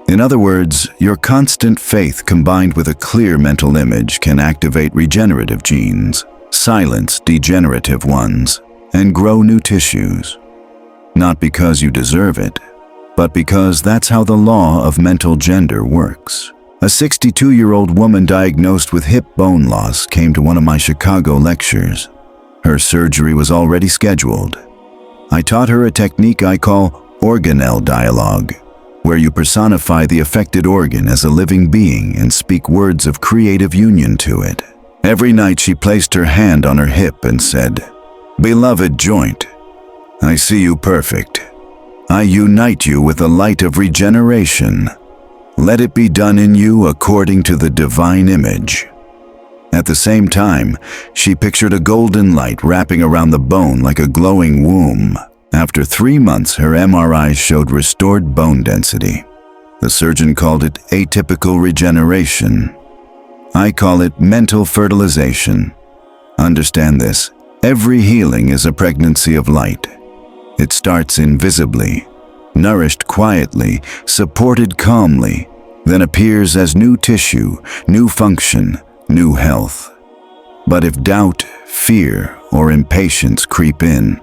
In other words, your constant faith combined with a clear mental image can activate regenerative genes, silence degenerative ones, and grow new tissues. Not because you deserve it, but because that's how the law of mental gender works. A 62-year-old woman diagnosed with hip bone loss came to one of my Chicago lectures. Her surgery was already scheduled. I taught her a technique I call organelle dialogue, where you personify the affected organ as a living being and speak words of creative union to it. Every night she placed her hand on her hip and said, "Beloved joint, I see you perfect. I unite you with the light of regeneration. Let it be done in you according to the divine image." At the same time, she pictured a golden light wrapping around the bone like a glowing womb. After 3 months, her MRI showed restored bone density. The surgeon called it atypical regeneration. I call it mental fertilization. Understand this: every healing is a pregnancy of light. It starts invisibly, nourished quietly, supported calmly, then appears as new tissue, new function, new health. But if doubt, fear, or impatience creep in,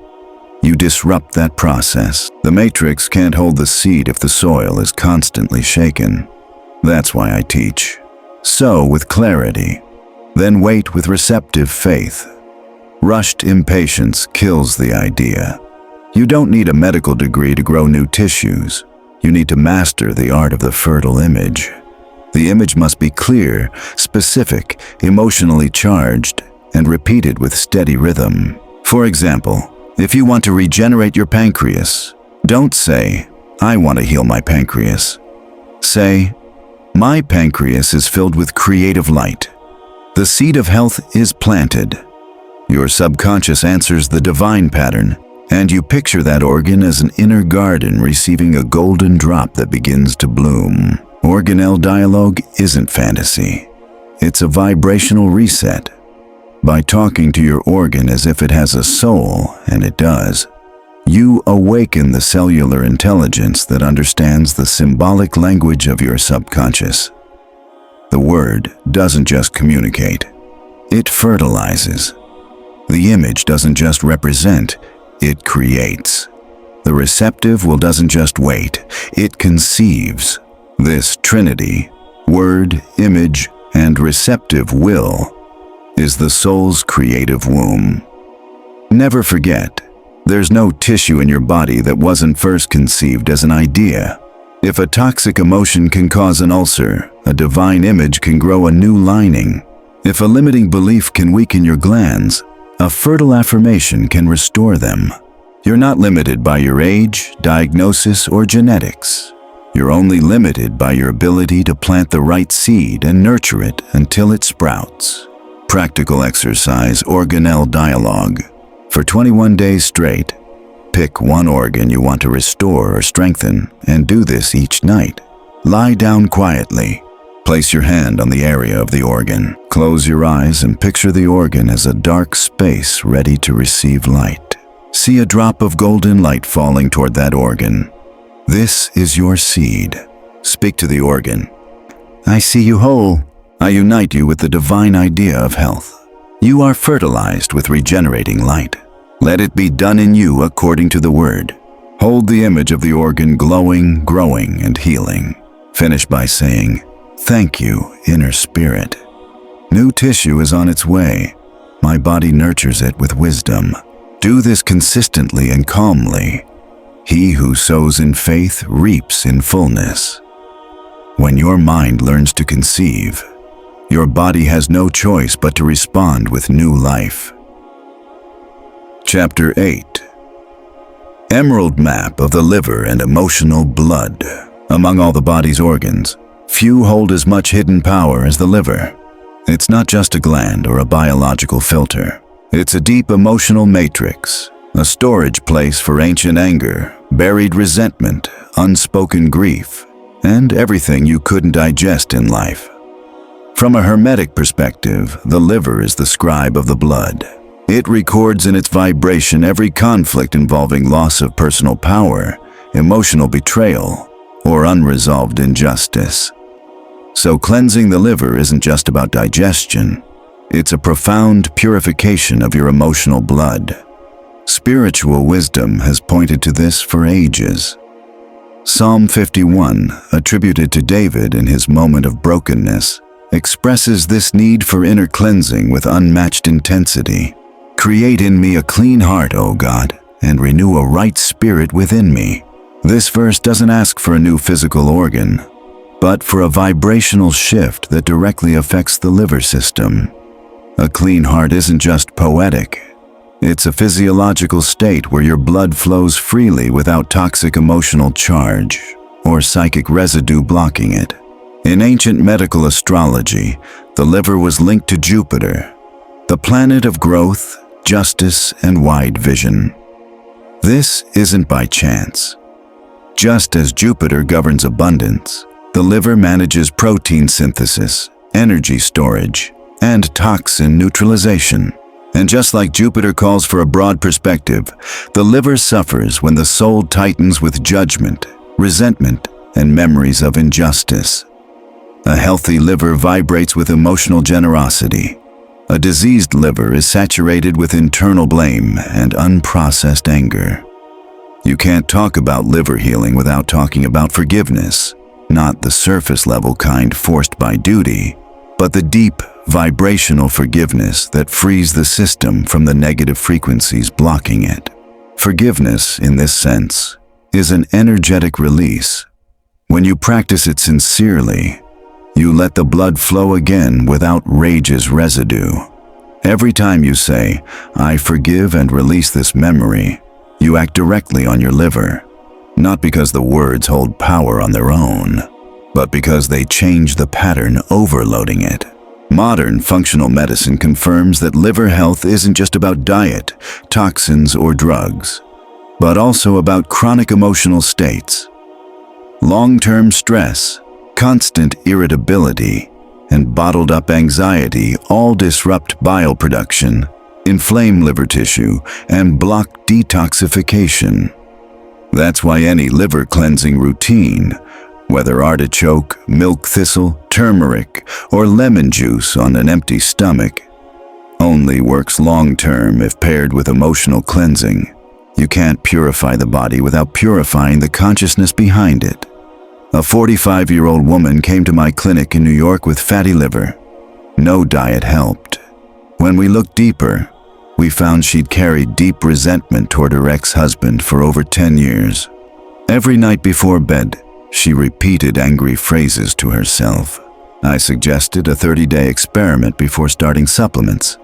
you disrupt that process. The matrix can't hold the seed if the soil is constantly shaken. That's why I teach. Sow with clarity, then wait with receptive faith. Rushed impatience kills the idea. You don't need a medical degree to grow new tissues. You need to master the art of the fertile image. The image must be clear, specific, emotionally charged, and repeated with steady rhythm. For example, if you want to regenerate your pancreas, don't say, "I want to heal my pancreas." Say, "My pancreas is filled with creative light. The seed of health is planted." Your subconscious answers the divine pattern, and you picture that organ as an inner garden receiving a golden drop that begins to bloom. Organelle dialogue isn't fantasy. It's a vibrational reset. By talking to your organ as if it has a soul, and it does, you awaken the cellular intelligence that understands the symbolic language of your subconscious. The word doesn't just communicate, it fertilizes. The image doesn't just represent, it creates. The receptive doesn't just wait, it conceives. This trinity, word, image, and receptive will, is the soul's creative womb. Never forget, there's no tissue in your body that wasn't first conceived as an idea. If a toxic emotion can cause an ulcer, a divine image can grow a new lining. If a limiting belief can weaken your glands, a fertile affirmation can restore them. You're not limited by your age, diagnosis, or genetics. You're only limited by your ability to plant the right seed and nurture it until it sprouts. Practical exercise, organelle dialogue. For 21 days straight, pick one organ you want to restore or strengthen, and do this each night. Lie down quietly. Place your hand on the area of the organ. Close your eyes and picture the organ as a dark space ready to receive light. See a drop of golden light falling toward that organ. This is your seed. Speak to the organ. "I see you whole. I unite you with the divine idea of health. You are fertilized with regenerating light. Let it be done in you according to the word." Hold the image of the organ glowing, growing, and healing. Finish by saying, "Thank you, inner spirit. New tissue is on its way. My body nurtures it with wisdom." Do this consistently and calmly. He who sows in faith reaps in fullness. When your mind learns to conceive, your body has no choice but to respond with new life. Chapter 8. Emerald Map of the Liver and Emotional Blood. Among all the body's organs, few hold as much hidden power as the liver. It's not just a gland or a biological filter. It's a deep emotional matrix. a storage place for ancient anger, buried resentment, unspoken grief, and everything you couldn't digest in life. From a Hermetic perspective, the liver is the scribe of the blood. It records in its vibration every conflict involving loss of personal power, emotional betrayal, or unresolved injustice. So cleansing the liver isn't just about digestion. It's a profound purification of your emotional blood. Spiritual wisdom has pointed to this for ages. Psalm 51, attributed to David in his moment of brokenness, expresses this need for inner cleansing with unmatched intensity. Create in me a clean heart, O God, and renew a right spirit within me. This verse doesn't ask for a new physical organ, but for a vibrational shift that directly affects the liver system. A clean heart isn't just poetic. It's a physiological state where your blood flows freely without toxic emotional charge or psychic residue blocking it. In ancient medical astrology, the liver was linked to Jupiter, the planet of growth, justice, and wide vision. This isn't by chance. Just as Jupiter governs abundance, the liver manages protein synthesis, energy storage, and toxin neutralization. And just like Jupiter calls for a broad perspective, the liver suffers when the soul tightens with judgment, resentment, and memories of injustice. A healthy liver vibrates with emotional generosity. A diseased liver is saturated with internal blame and unprocessed anger. You can't talk about liver healing without talking about forgiveness, not the surface-level kind forced by duty, but the deep, vibrational forgiveness that frees the system from the negative frequencies blocking it. Forgiveness, in this sense, is an energetic release. When you practice it sincerely, you let the blood flow again without rage's residue. Every time you say, "I forgive and release this memory," you act directly on your liver, not because the words hold power on their own, but because they change the pattern overloading it. Modern functional medicine confirms that liver health isn't just about diet, toxins, or drugs, but also about chronic emotional states. Long-term stress, constant irritability, and bottled-up anxiety all disrupt bile production, inflame liver tissue, and block detoxification. That's why any liver cleansing routine, whether artichoke, milk thistle, turmeric, or lemon juice on an empty stomach, only works long-term if paired with emotional cleansing. You can't purify the body without purifying the consciousness behind it. A 45-year-old woman came to my clinic in New York with fatty liver. No diet helped. When we looked deeper, we found she'd carried deep resentment toward her ex-husband for over 10 years. Every night before bed, she repeated angry phrases to herself. I suggested a 30-day experiment before starting supplements.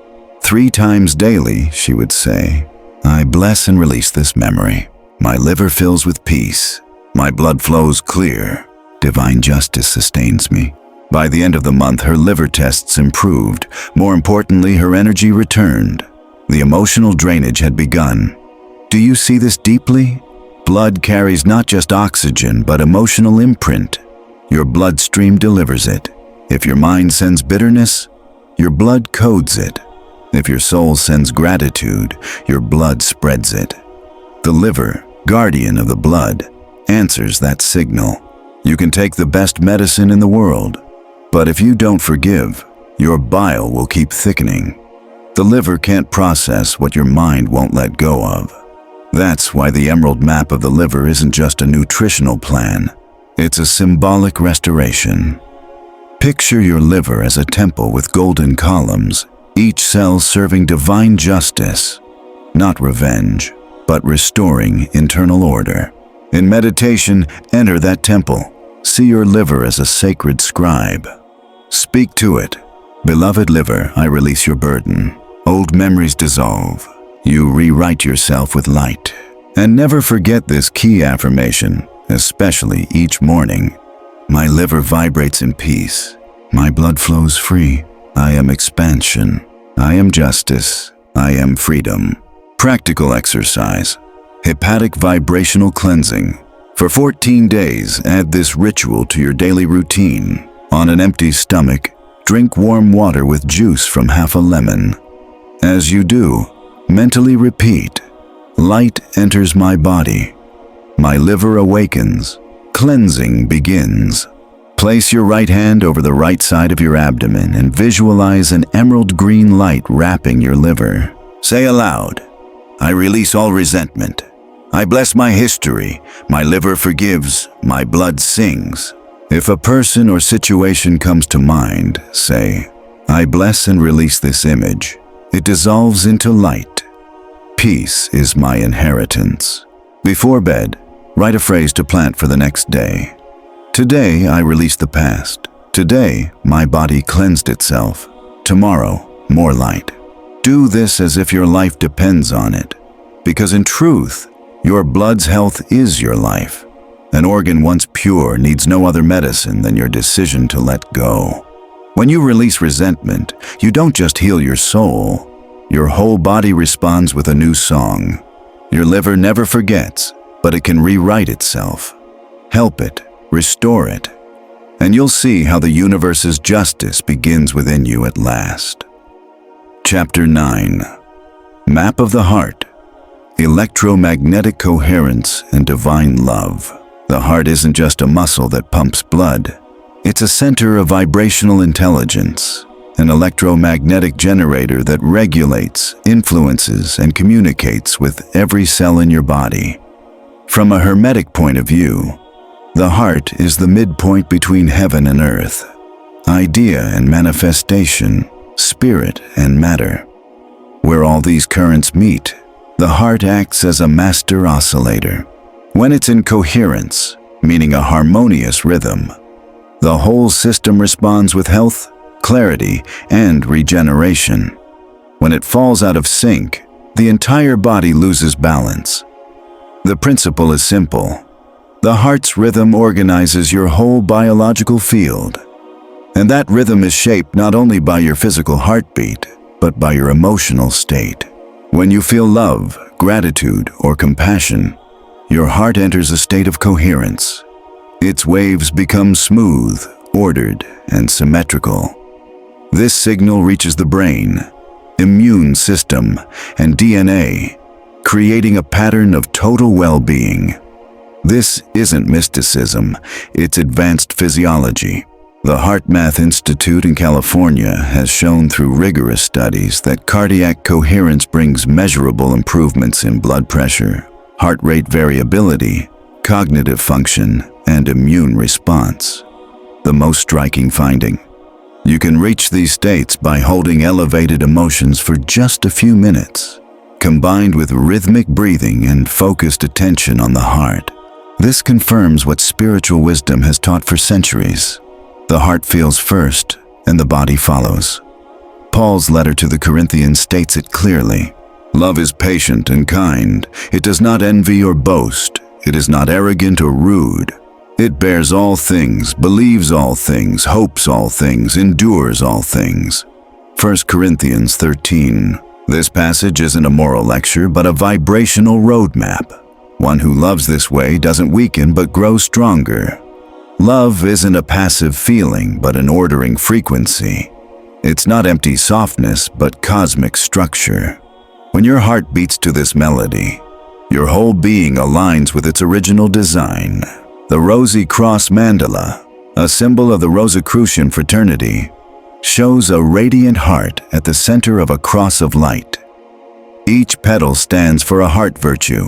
3 times daily, she would say, "I bless and release this memory. My liver fills with peace. My blood flows clear. Divine justice sustains me." By the end of the month, her liver tests improved. More importantly, her energy returned. The emotional drainage had begun. Do you see this deeply? Blood carries not just oxygen, but emotional imprint. Your bloodstream delivers it. If your mind sends bitterness, your blood codes it. If your soul sends gratitude, your blood spreads it. The liver, guardian of the blood, answers that signal. You can take the best medicine in the world, but if you don't forgive, your bile will keep thickening. The liver can't process what your mind won't let go of. That's why the emerald map of the liver isn't just a nutritional plan. It's a symbolic restoration. Picture your liver as a temple with golden columns, each cell serving divine justice, not revenge, but restoring internal order. In meditation, enter that temple. See your liver as a sacred scribe. Speak to it. Beloved liver, I release your burden. Old memories dissolve. You rewrite yourself with light. And never forget this key affirmation, especially each morning. My liver vibrates in peace. My blood flows free. I am expansion. I am justice. I am freedom. Practical exercise. Hepatic vibrational cleansing. For 14 days, add this ritual to your daily routine. On an empty stomach, drink warm water with juice from half a lemon. As you do, mentally repeat, light enters my body. My liver awakens. Cleansing begins. Place your right hand over the right side of your abdomen and visualize an emerald green light wrapping your liver. Say aloud, I release all resentment. I bless my history. My liver forgives. My blood sings. If a person or situation comes to mind, say, I bless and release this image. It dissolves into light. Peace is my inheritance. Before bed, write a phrase to plant for the next day. Today, I release the past. Today, my body cleansed itself. Tomorrow, more light. Do this as if your life depends on it, because in truth, your blood's health is your life. An organ once pure needs no other medicine than your decision to let go. When you release resentment, you don't just heal your soul. Your whole body responds with a new song. Your liver never forgets, but it can rewrite itself. Help it, restore it, and you'll see how the universe's justice begins within you at last. Chapter 9. Map of the Heart. Electromagnetic coherence and divine love. The heart isn't just a muscle that pumps blood. It's a center of vibrational intelligence, an electromagnetic generator that regulates, influences, and communicates with every cell in your body. From a Hermetic point of view, the heart is the midpoint between heaven and earth, idea and manifestation, spirit and matter. Where all these currents meet, the heart acts as a master oscillator. When it's in coherence, meaning a harmonious rhythm, the whole system responds with health, clarity, and regeneration. When it falls out of sync, the entire body loses balance. The principle is simple. The heart's rhythm organizes your whole biological field. And that rhythm is shaped not only by your physical heartbeat, but by your emotional state. When you feel love, gratitude, or compassion, your heart enters a state of coherence. Its waves become smooth, ordered, and symmetrical. This signal reaches the brain, immune system, and DNA, creating a pattern of total well-being. This isn't mysticism, it's advanced physiology. The HeartMath Institute in California has shown through rigorous studies that cardiac coherence brings measurable improvements in blood pressure, heart rate variability, cognitive function, and immune response. The most striking finding: you can reach these states by holding elevated emotions for just a few minutes, combined with rhythmic breathing and focused attention on the heart. This confirms what spiritual wisdom has taught for centuries. The heart feels first, and the body follows. Paul's letter to the Corinthians states it clearly. Love is patient and kind. It does not envy or boast. It is not arrogant or rude. It bears all things, believes all things, hopes all things, endures all things. 1 Corinthians 13. This passage isn't a moral lecture, but a vibrational roadmap. One who loves this way doesn't weaken but grows stronger. Love isn't a passive feeling, but an ordering frequency. It's not empty softness, but cosmic structure. When your heart beats to this melody, your whole being aligns with its original design. The Rosy Cross Mandala, a symbol of the Rosicrucian fraternity, shows a radiant heart at the center of a cross of light. Each petal stands for a heart virtue: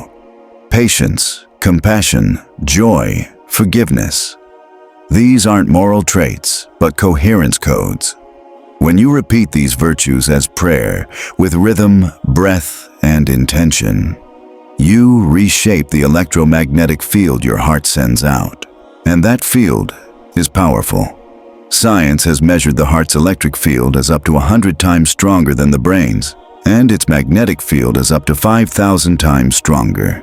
patience, compassion, joy, forgiveness. These aren't moral traits, but coherence codes. When you repeat these virtues as prayer, with rhythm, breath, and intention, you reshape the electromagnetic field your heart sends out. And that field is powerful. Science has measured the heart's electric field as up to 100 times stronger than the brain's, and its magnetic field is up to 5,000 times stronger.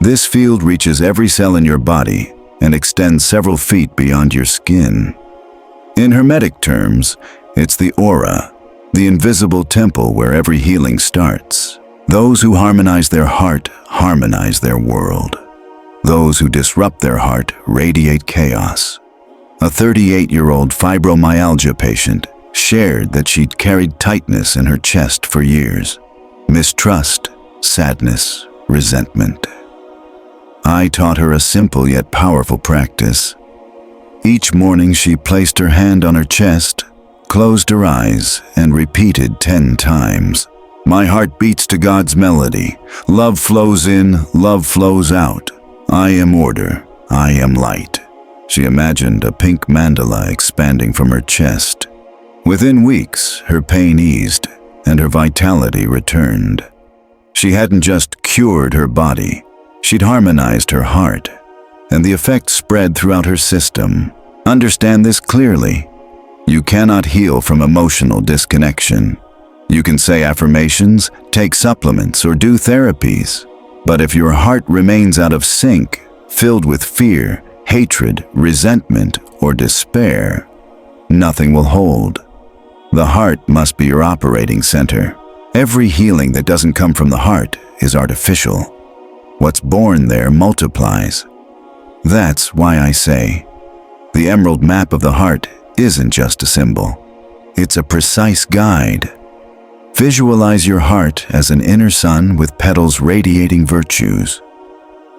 This field reaches every cell in your body and extends several feet beyond your skin. In Hermetic terms, it's the aura, the invisible temple where every healing starts. Those who harmonize their heart harmonize their world. Those who disrupt their heart radiate chaos. A 38-year-old fibromyalgia patient shared that she'd carried tightness in her chest for years. Mistrust, sadness, resentment. I taught her a simple yet powerful practice. Each morning she placed her hand on her chest, closed her eyes, and repeated 10 times. My heart beats to God's melody. Love flows in, love flows out. I am order, I am light. She imagined a pink mandala expanding from her chest. Within weeks, her pain eased and her vitality returned. She hadn't just cured her body, she'd harmonized her heart, and the effect spread throughout her system. Understand this clearly. You cannot heal from emotional disconnection. You can say affirmations, take supplements, or do therapies. But if your heart remains out of sync, filled with fear, hatred, resentment, or despair, nothing will hold. The heart must be your operating center. Every healing that doesn't come from the heart is artificial. What's born there multiplies. That's why I say, the emerald map of the heart isn't just a symbol. It's a precise guide. Visualize your heart as an inner sun with petals radiating virtues.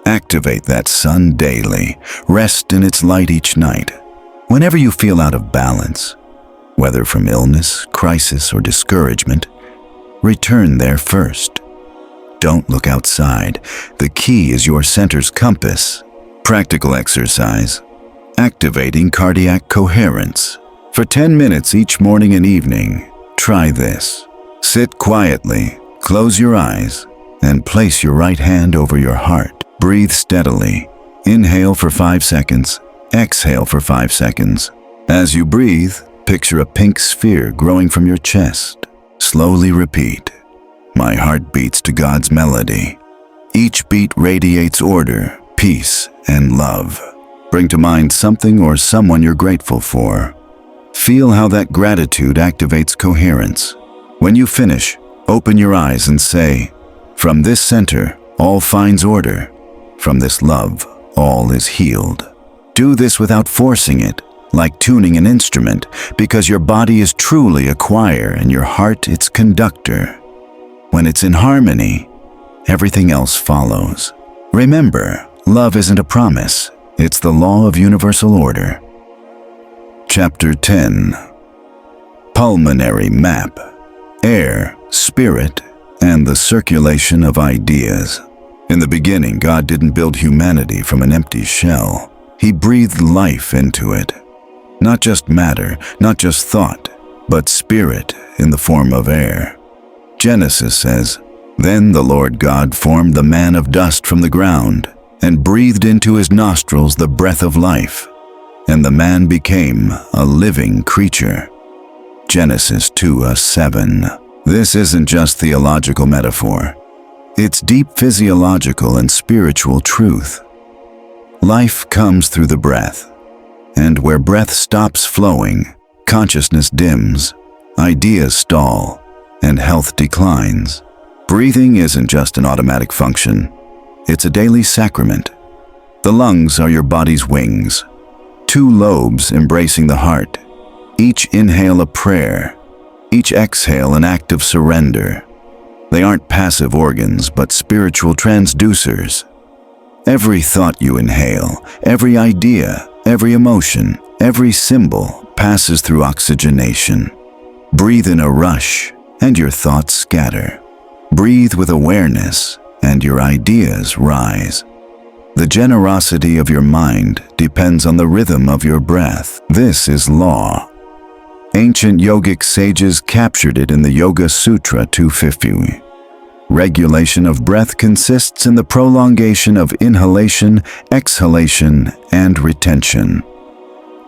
Activate that sun daily. Rest in its light each night. Whenever you feel out of balance, whether from illness, crisis, or discouragement, return there first. Don't look outside. The key is your center's compass. Practical exercise. Activating cardiac coherence. For 10 minutes each morning and evening, try this. Sit quietly, close your eyes, and place your right hand over your heart. Breathe steadily. Inhale for 5 seconds. Exhale for 5 seconds. As you breathe, picture a pink sphere growing from your chest. Slowly repeat. My heart beats to God's melody. Each beat radiates order, peace, and love. Bring to mind something or someone you're grateful for. Feel how that gratitude activates coherence. When you finish, open your eyes and say, from this center, all finds order. From this love, all is healed. Do this without forcing it, like tuning an instrument, because your body is truly a choir and your heart its conductor. When it's in harmony, everything else follows. Remember, love isn't a promise, it's the law of universal order. Chapter 10. Pulmonary Map. Air, spirit, and the circulation of ideas. In the beginning, God didn't build humanity from an empty shell. He breathed life into it. Not just matter, not just thought, but spirit in the form of air. Genesis says, Then the Lord God formed the man of dust from the ground, and breathed into his nostrils the breath of life, and the man became a living creature. Genesis 2:7. This isn't just theological metaphor. It's deep physiological and spiritual truth. Life comes through the breath, and where breath stops flowing, consciousness dims, ideas stall, and health declines. Breathing isn't just an automatic function. It's a daily sacrament. The lungs are your body's wings, 2 lobes embracing the heart. Each inhale a prayer, each exhale an act of surrender. They aren't passive organs, but spiritual transducers. Every thought you inhale, every idea, every emotion, every symbol passes through oxygenation. Breathe in a rush, and your thoughts scatter. Breathe with awareness, and your ideas rise. The generosity of your mind depends on the rhythm of your breath. This is law. Ancient yogic sages captured it in the Yoga Sutra 250. Regulation of breath consists in the prolongation of inhalation, exhalation, and retention.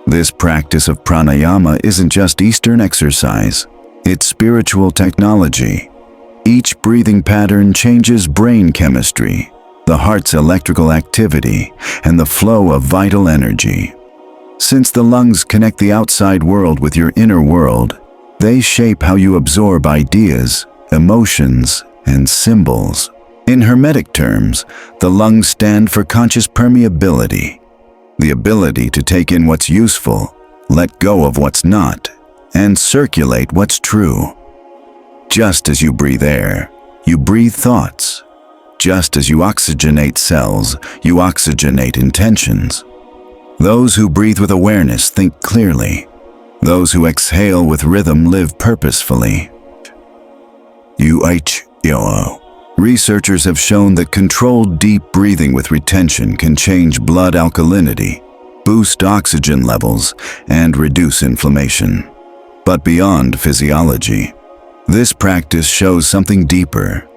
This practice of pranayama isn't just Eastern exercise, it's spiritual technology. Each breathing pattern changes brain chemistry, the heart's electrical activity, and the flow of vital energy. Since the lungs connect the outside world with your inner world, they shape how you absorb ideas, emotions, and symbols. In Hermetic terms, the lungs stand for conscious permeability, the ability to take in what's useful, let go of what's not, and circulate what's true. Just as you breathe air, you breathe thoughts. Just as you oxygenate cells, you oxygenate intentions. Those who breathe with awareness think clearly. Those who exhale with rhythm live purposefully. Researchers have shown that controlled deep breathing with retention can change blood alkalinity, boost oxygen levels, and reduce inflammation. But beyond physiology, this practice shows something deeper.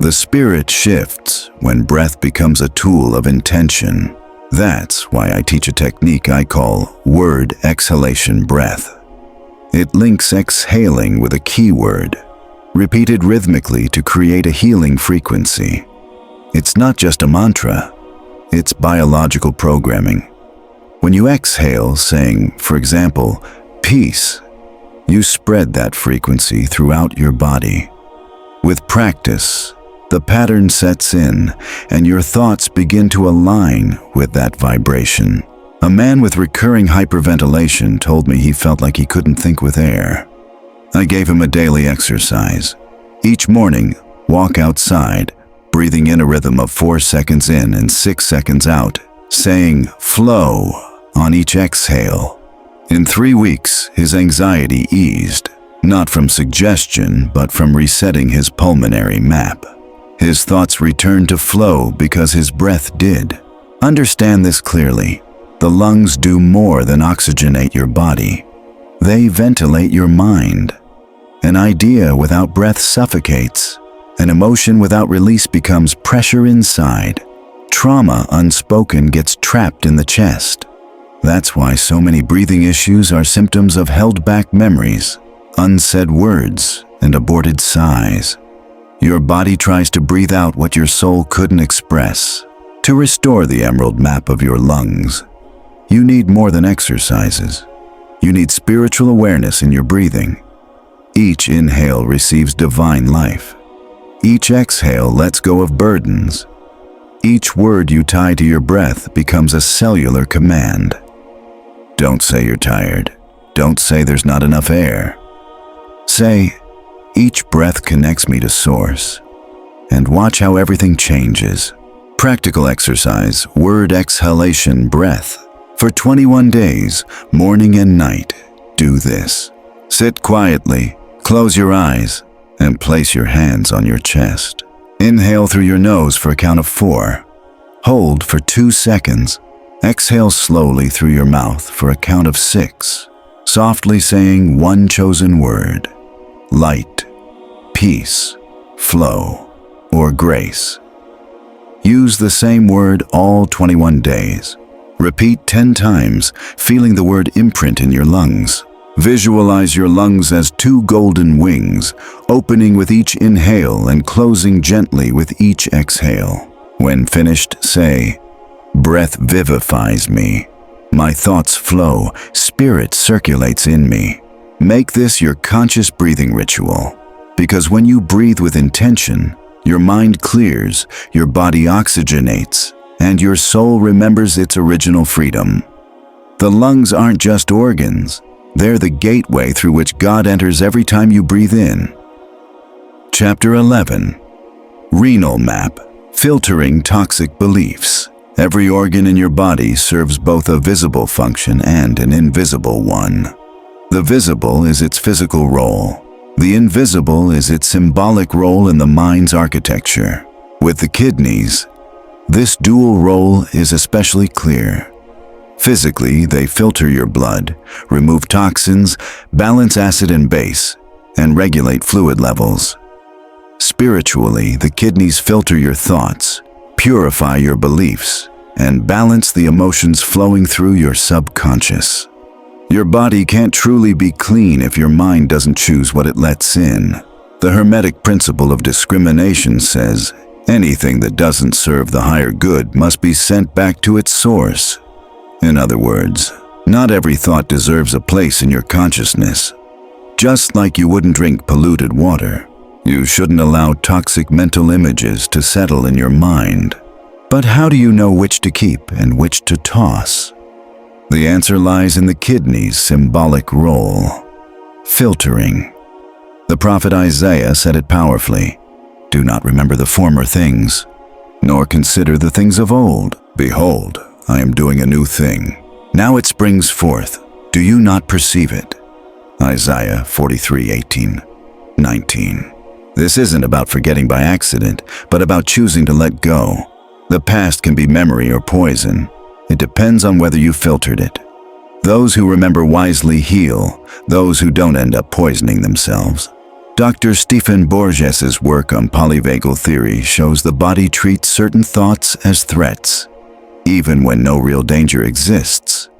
The spirit shifts when breath becomes a tool of intention. That's why I teach a technique I call word exhalation breath. It links exhaling with a keyword, repeated rhythmically to create a healing frequency. It's not just a mantra, it's biological programming. When you exhale, saying, for example, peace, you spread that frequency throughout your body. With practice, the pattern sets in, and your thoughts begin to align with that vibration. A man with recurring hyperventilation told me he felt like he couldn't think with air. I gave him a daily exercise. Each morning, walk outside, breathing in a rhythm of 4 seconds in and 6 seconds out, saying flow on each exhale. In 3 weeks, his anxiety eased, not from suggestion, but from resetting his pulmonary map. His thoughts returned to flow because his breath did. Understand this clearly. The lungs do more than oxygenate your body. They ventilate your mind. An idea without breath suffocates. An emotion without release becomes pressure inside. Trauma unspoken gets trapped in the chest. That's why so many breathing issues are symptoms of held-back memories, unsaid words, and aborted sighs. Your body tries to breathe out what your soul couldn't express. To restore the emerald map of your lungs, you need more than exercises. You need spiritual awareness in your breathing. Each inhale receives divine life. Each exhale lets go of burdens. Each word you tie to your breath becomes a cellular command. Don't say you're tired. Don't say there's not enough air. Say, each breath connects me to source. And watch how everything changes. Practical exercise, word exhalation breath. For 21 days, morning and night, do this. Sit quietly, close your eyes, and place your hands on your chest. Inhale through your nose for a count of 4. Hold for 2 seconds. Exhale slowly through your mouth for a count of 6, softly saying one chosen word: light, peace, flow, or grace. Use the same word all 21 days. Repeat 10 times, feeling the word imprint in your lungs. Visualize your lungs as 2 golden wings, opening with each inhale and closing gently with each exhale. When finished, say, breath vivifies me. My thoughts flow, spirit circulates in me. Make this your conscious breathing ritual, because when you breathe with intention, your mind clears, your body oxygenates, and your soul remembers its original freedom. The lungs aren't just organs, they're the gateway through which God enters every time you breathe in. Chapter 11. Renal Map. Filtering Toxic Beliefs. Every organ in your body serves both a visible function and an invisible one. The visible is its physical role. The invisible is its symbolic role in the mind's architecture. With the kidneys, this dual role is especially clear. Physically, they filter your blood, remove toxins, balance acid and base, and regulate fluid levels. Spiritually, the kidneys filter your thoughts, purify your beliefs, and balance the emotions flowing through your subconscious. Your body can't truly be clean if your mind doesn't choose what it lets in. The Hermetic principle of discrimination says, anything that doesn't serve the higher good must be sent back to its source. In other words, not every thought deserves a place in your consciousness. Just like you wouldn't drink polluted water, You shouldn't allow toxic mental images to settle in your mind. But how do you know which to keep and which to toss? The answer lies in the kidney's symbolic role: filtering. The prophet Isaiah said it powerfully: "Do not remember the former things, nor consider the things of old. Behold, I am doing a new thing. Now it springs forth. Do you not perceive it?" Isaiah 43:18-19. This isn't about forgetting by accident, but about choosing to let go. The past can be memory or poison. It depends on whether you filtered it. Those who remember wisely heal. Those who don't end up poisoning themselves. Dr. Stephen Borges's work on polyvagal theory shows the body treats certain thoughts as threats, even when no real danger exists.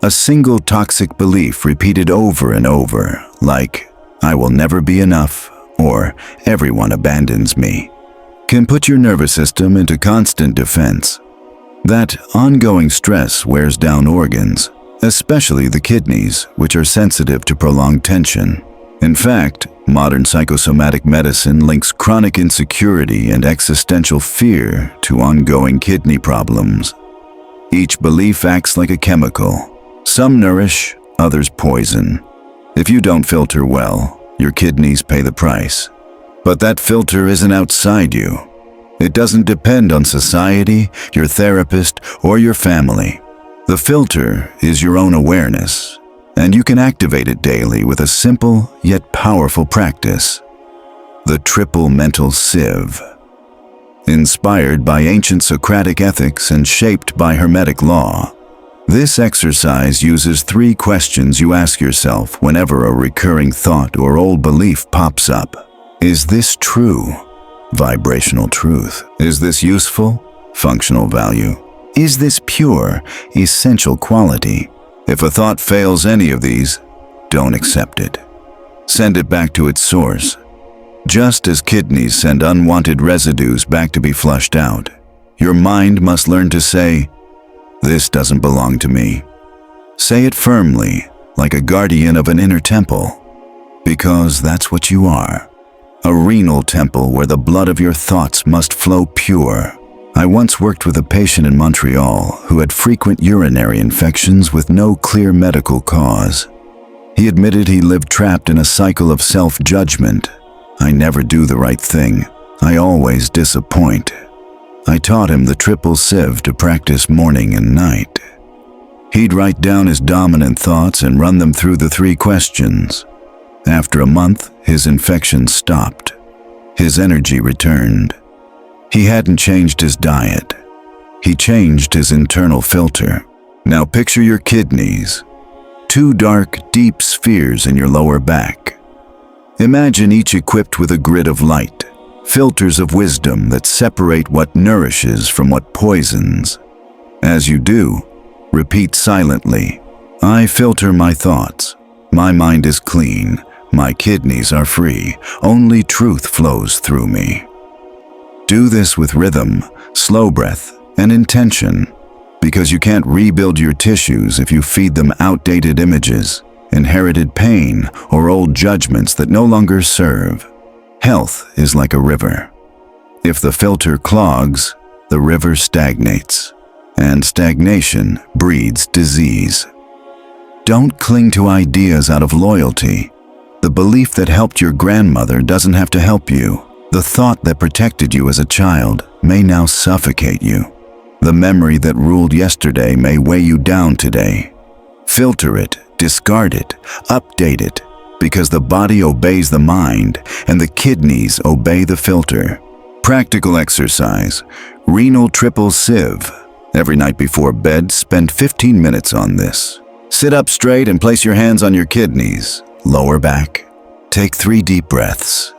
A single toxic belief repeated over and over, like, "I will never be enough," or "everyone abandons me," can put your nervous system into constant defense. That ongoing stress wears down organs, especially the kidneys, which are sensitive to prolonged tension. In fact, modern psychosomatic medicine links chronic insecurity and existential fear to ongoing kidney problems. Each belief acts like a chemical. Some nourish, others poison. If you don't filter well, your kidneys pay the price. But that filter isn't outside you. It doesn't depend on society, your therapist, or your family. The filter is your own awareness, and you can activate it daily with a simple yet powerful practice: the triple mental sieve. Inspired by ancient Socratic ethics and shaped by Hermetic law, this exercise uses 3 questions you ask yourself whenever a recurring thought or old belief pops up. Is this true? Vibrational truth. Is this useful? Functional value. Is this pure? Essential quality. If a thought fails any of these, don't accept it. Send it back to its source. Just as kidneys send unwanted residues back to be flushed out, your mind must learn to say, "This doesn't belong to me." Say it firmly, like a guardian of an inner temple, because that's what you are. A renal temple where the blood of your thoughts must flow pure. I once worked with a patient in Montreal who had frequent urinary infections with no clear medical cause. He admitted he lived trapped in a cycle of self-judgment. "I never do the right thing. I always disappoint." I taught him the triple sieve to practice morning and night. He'd write down his dominant thoughts and run them through the 3 questions. After a month, his infection stopped. His energy returned. He hadn't changed his diet. He changed his internal filter. Now picture your kidneys, 2 dark, deep spheres in your lower back. Imagine each equipped with a grid of light, filters of wisdom that separate what nourishes from what poisons. As you do, repeat silently, "I filter my thoughts. My mind is clean. My kidneys are free. Only truth flows through me." Do this with rhythm, slow breath, and intention, because you can't rebuild your tissues if you feed them outdated images, inherited pain, or old judgments that no longer serve. Health is like a river. If the filter clogs, the river stagnates, and stagnation breeds disease. Don't cling to ideas out of loyalty. The belief that helped your grandmother doesn't have to help you. The thought that protected you as a child may now suffocate you. The memory that ruled yesterday may weigh you down today. Filter it, discard it, update it, because the body obeys the mind and the kidneys obey the filter. Practical exercise: renal triple sieve. Every night before bed, spend 15 minutes on this. Sit up straight and place your hands on your kidneys, lower back. Take 3 deep breaths.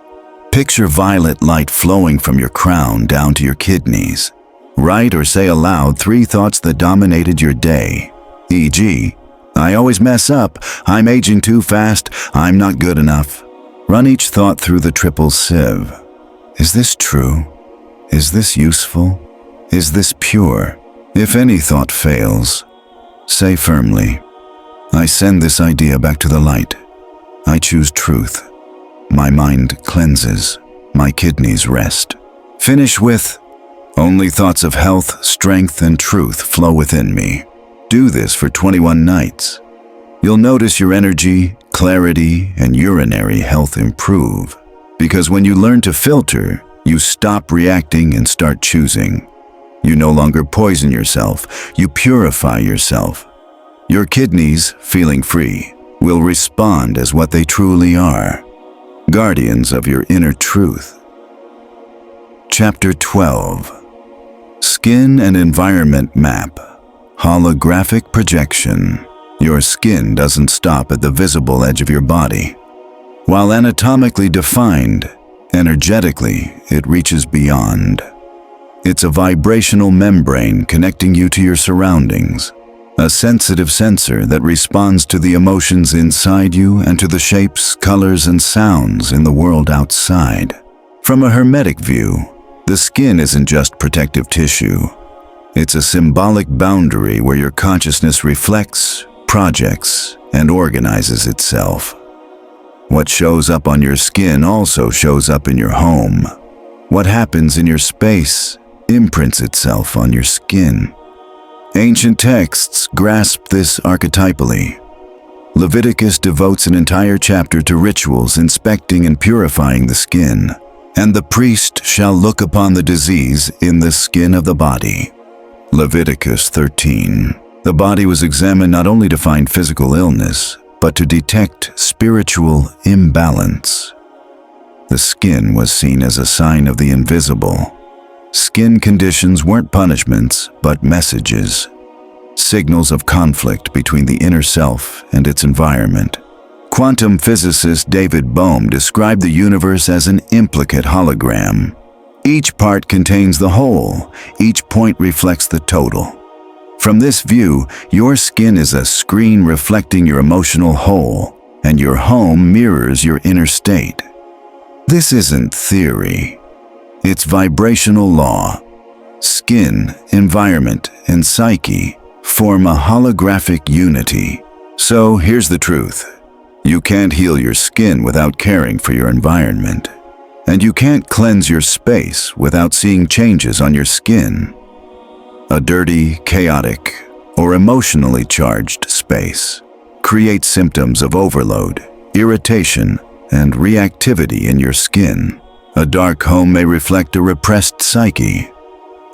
Picture violet light flowing from your crown down to your kidneys. Write or say aloud 3 thoughts that dominated your day, e.g., "I always mess up," "I'm aging too fast," "I'm not good enough." Run each thought through the triple sieve. Is this true? Is this useful? Is this pure? If any thought fails, say firmly, "I send this idea back to the light. I choose truth. my mind cleanses, my kidneys rest. Finish with, only thoughts of health, strength, and truth flow within me. Do this for 21 nights. You'll notice your energy, clarity, and urinary health improve. Because when you learn to filter, you stop reacting and start choosing. You no longer poison yourself, you purify yourself. Your kidneys, feeling free, will respond as what they truly are, guardians of your inner truth. Chapter 12. Skin and Environment Map. Holographic Projection. Your skin doesn't stop at the visible edge of your body. While anatomically defined, energetically, it reaches beyond. It's a vibrational membrane connecting you to your surroundings, a sensitive sensor that responds to the emotions inside you and to the shapes, colors, and sounds in the world outside. From a Hermetic view, the skin isn't just protective tissue. It's a symbolic boundary where your consciousness reflects, projects, and organizes itself. What shows up on your skin also shows up in your home. What happens in your space imprints itself on your skin. Ancient texts grasp this archetypally. Leviticus devotes an entire chapter to rituals inspecting and purifying the skin. And the priest shall look upon the disease in the skin of the body. Leviticus 13. The body was examined not only to find physical illness, but to detect spiritual imbalance. The skin was seen as a sign of the invisible. Skin conditions weren't punishments, but messages. Signals of conflict between the inner self and its environment. Quantum physicist David Bohm described the universe as an implicate hologram. Each part contains the whole, each point reflects the total. From this view, your skin is a screen reflecting your emotional whole, and your home mirrors your inner state. This isn't theory. It's vibrational law. Skin, environment, and psyche form a holographic unity. So here's the truth. You can't heal your skin without caring for your environment. And you can't cleanse your space without seeing changes on your skin. A dirty, chaotic, or emotionally charged space creates symptoms of overload, irritation, and reactivity in your skin. A dark home may reflect a repressed psyche.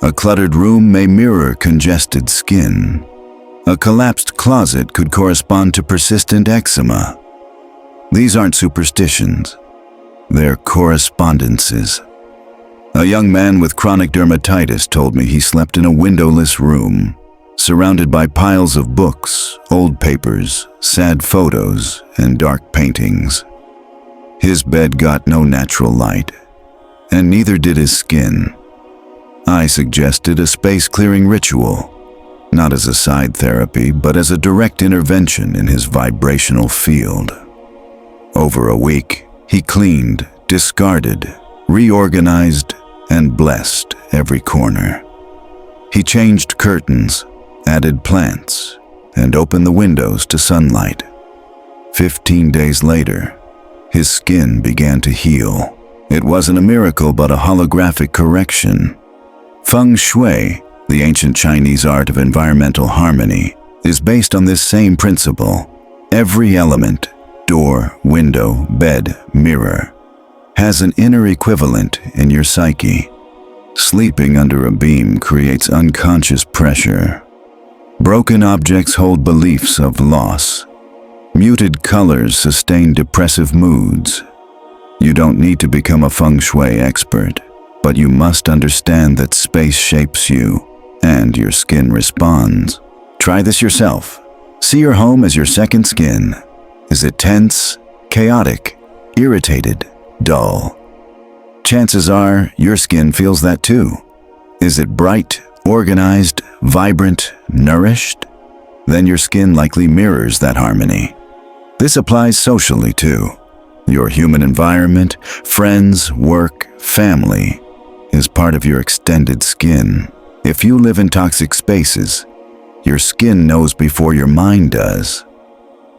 A cluttered room may mirror congested skin. A collapsed closet could correspond to persistent eczema. These aren't superstitions. They're correspondences. A young man with chronic dermatitis told me he slept in a windowless room, surrounded by piles of books, old papers, sad photos, and dark paintings. His bed got no natural light, and neither did his skin. I suggested a space-clearing ritual, not as a side therapy, but as a direct intervention in his vibrational field. Over a week, he cleaned, discarded, reorganized, and blessed every corner. He changed curtains, added plants, and opened the windows to sunlight. 15 days later, his skin began to heal. It wasn't a miracle, but a holographic correction. Feng Shui, the ancient Chinese art of environmental harmony, is based on this same principle. Every element, door, window, bed, mirror, has an inner equivalent in your psyche. Sleeping under a beam creates unconscious pressure. Broken objects hold beliefs of loss. Muted colors sustain depressive moods. You don't need to become a feng shui expert, but you must understand that space shapes you, and your skin responds. Try this yourself. See your home as your second skin. Is it tense, chaotic, irritated, dull? Chances are your skin feels that too. Is it bright, organized, vibrant, nourished? Then your skin likely mirrors that harmony. This applies socially too. Your human environment, friends, work, family, is part of your extended skin. If you live in toxic spaces, your skin knows before your mind does.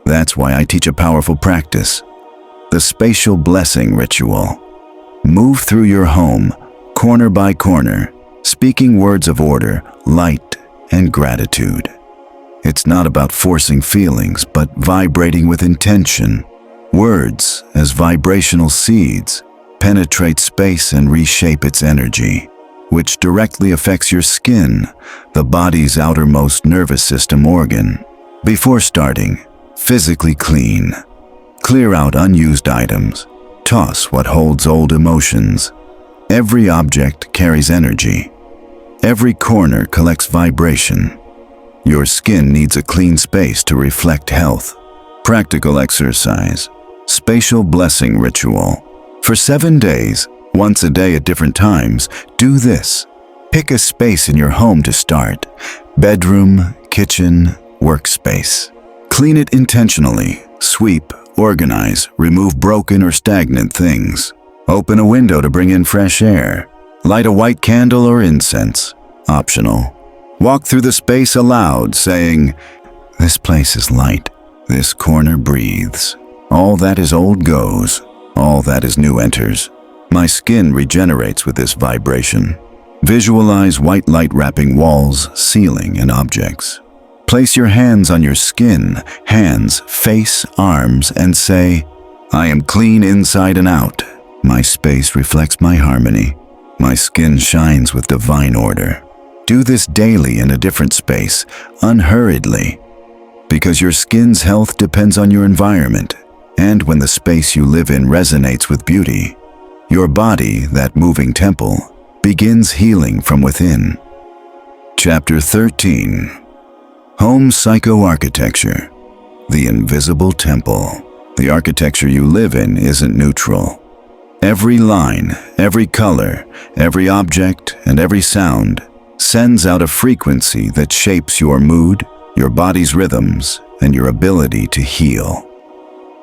That's why I teach a powerful practice, the spatial blessing ritual. Move through your home, corner by corner, speaking words of order, light, and gratitude. It's not about forcing feelings, but vibrating with intention. Words, as vibrational seeds, penetrate space and reshape its energy, which directly affects your skin, the body's outermost nervous system organ. Before starting, physically clean. Clear out unused items. Toss what holds old emotions. Every object carries energy. Every corner collects vibration. Your skin needs a clean space to reflect health. Practical exercise. Spatial blessing ritual. For 7 days, once a day at different times, do this. Pick a space in your home to start. Bedroom, kitchen, workspace. Clean it intentionally. Sweep, organize, remove broken or stagnant things. Open a window to bring in fresh air. Light a white candle or incense. Optional. Walk through the space aloud, saying, "This place is light. This corner breathes. All that is old goes. All that is new enters. My skin regenerates with this vibration." Visualize white light wrapping walls, ceiling, and objects. Place your hands on your skin, hands, face, arms, and say, "I am clean inside and out. My space reflects my harmony. My skin shines with divine order." Do this daily in a different space, unhurriedly, because your skin's health depends on your environment, and when the space you live in resonates with beauty, your body, that moving temple, begins healing from within. Chapter 13. Home Psychoarchitecture. The Invisible Temple. The architecture you live in isn't neutral. Every line, every color, every object, and every sound sends out a frequency that shapes your mood, your body's rhythms, and your ability to heal.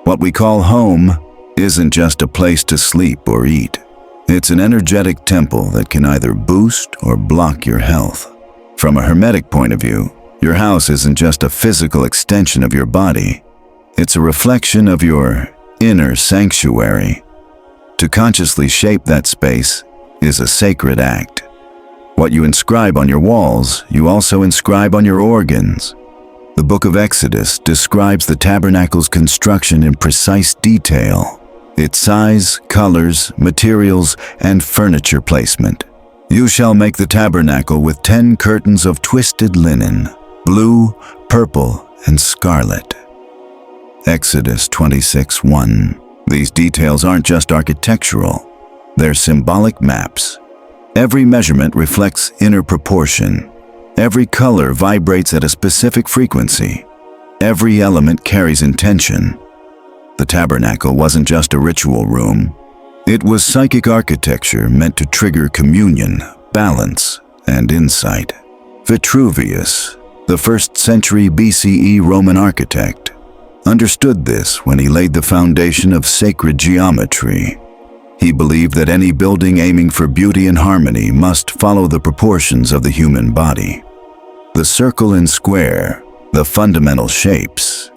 What we call home isn't just a place to sleep or eat. It's an energetic temple that can either boost or block your health. From a Hermetic point of view, your house isn't just a physical extension of your body. It's a reflection of your inner sanctuary. To consciously shape that space is a sacred act. What you inscribe on your walls, you also inscribe on your organs. The Book of Exodus describes the tabernacle's construction in precise detail. Its size, colors, materials, and furniture placement. You shall make the tabernacle with 10 curtains of twisted linen, blue, purple, and scarlet. Exodus 26:1. These details aren't just architectural, they're symbolic maps. Every measurement reflects inner proportion. Every color vibrates at a specific frequency. Every element carries intention. The tabernacle wasn't just a ritual room. It was psychic architecture meant to trigger communion, balance, and insight. Vitruvius, the 1st century BCE Roman architect, understood this when he laid the foundation of sacred geometry. He believed that any building aiming for beauty and harmony must follow the proportions of the human body. The circle and square, the fundamental shapes,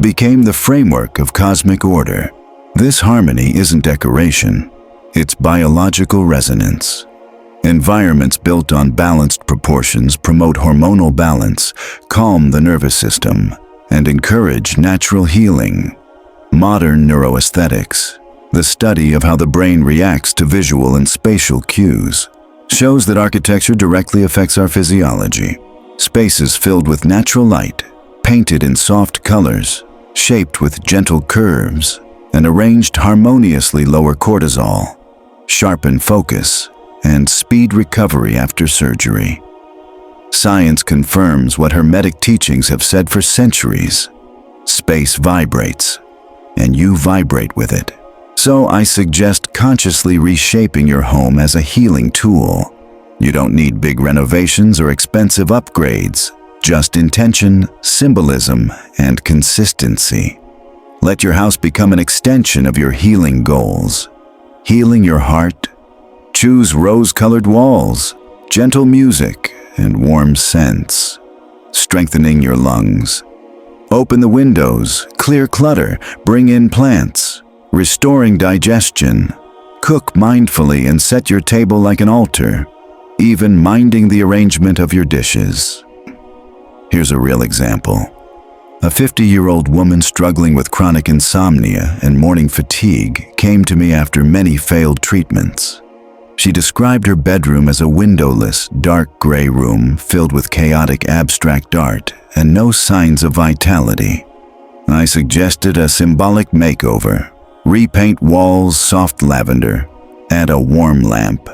became the framework of cosmic order. This harmony isn't decoration, it's biological resonance. Environments built on balanced proportions promote hormonal balance, calm the nervous system, and encourage natural healing. Modern neuroaesthetics, the study of how the brain reacts to visual and spatial cues, shows that architecture directly affects our physiology. Spaces filled with natural light, painted in soft colors, shaped with gentle curves, and arranged harmoniously lower cortisol, sharpen focus, and speed recovery after surgery. Science confirms what Hermetic teachings have said for centuries. Space vibrates, and you vibrate with it. So I suggest consciously reshaping your home as a healing tool. You don't need big renovations or expensive upgrades, just intention, symbolism, and consistency. Let your house become an extension of your healing goals. Healing your heart? Choose rose-colored walls, gentle music, and warm scents. Strengthening your lungs. Open the windows, clear clutter, bring in plants. restoring digestion. Cook mindfully and set your table like an altar, even minding the arrangement of your dishes. Here's a real example. A 50-year-old woman struggling with chronic insomnia and morning fatigue came to me after many failed treatments. She described her bedroom as a windowless, dark gray room filled with chaotic abstract art and no signs of vitality. I suggested a symbolic makeover. Repaint walls soft lavender, add a warm lamp,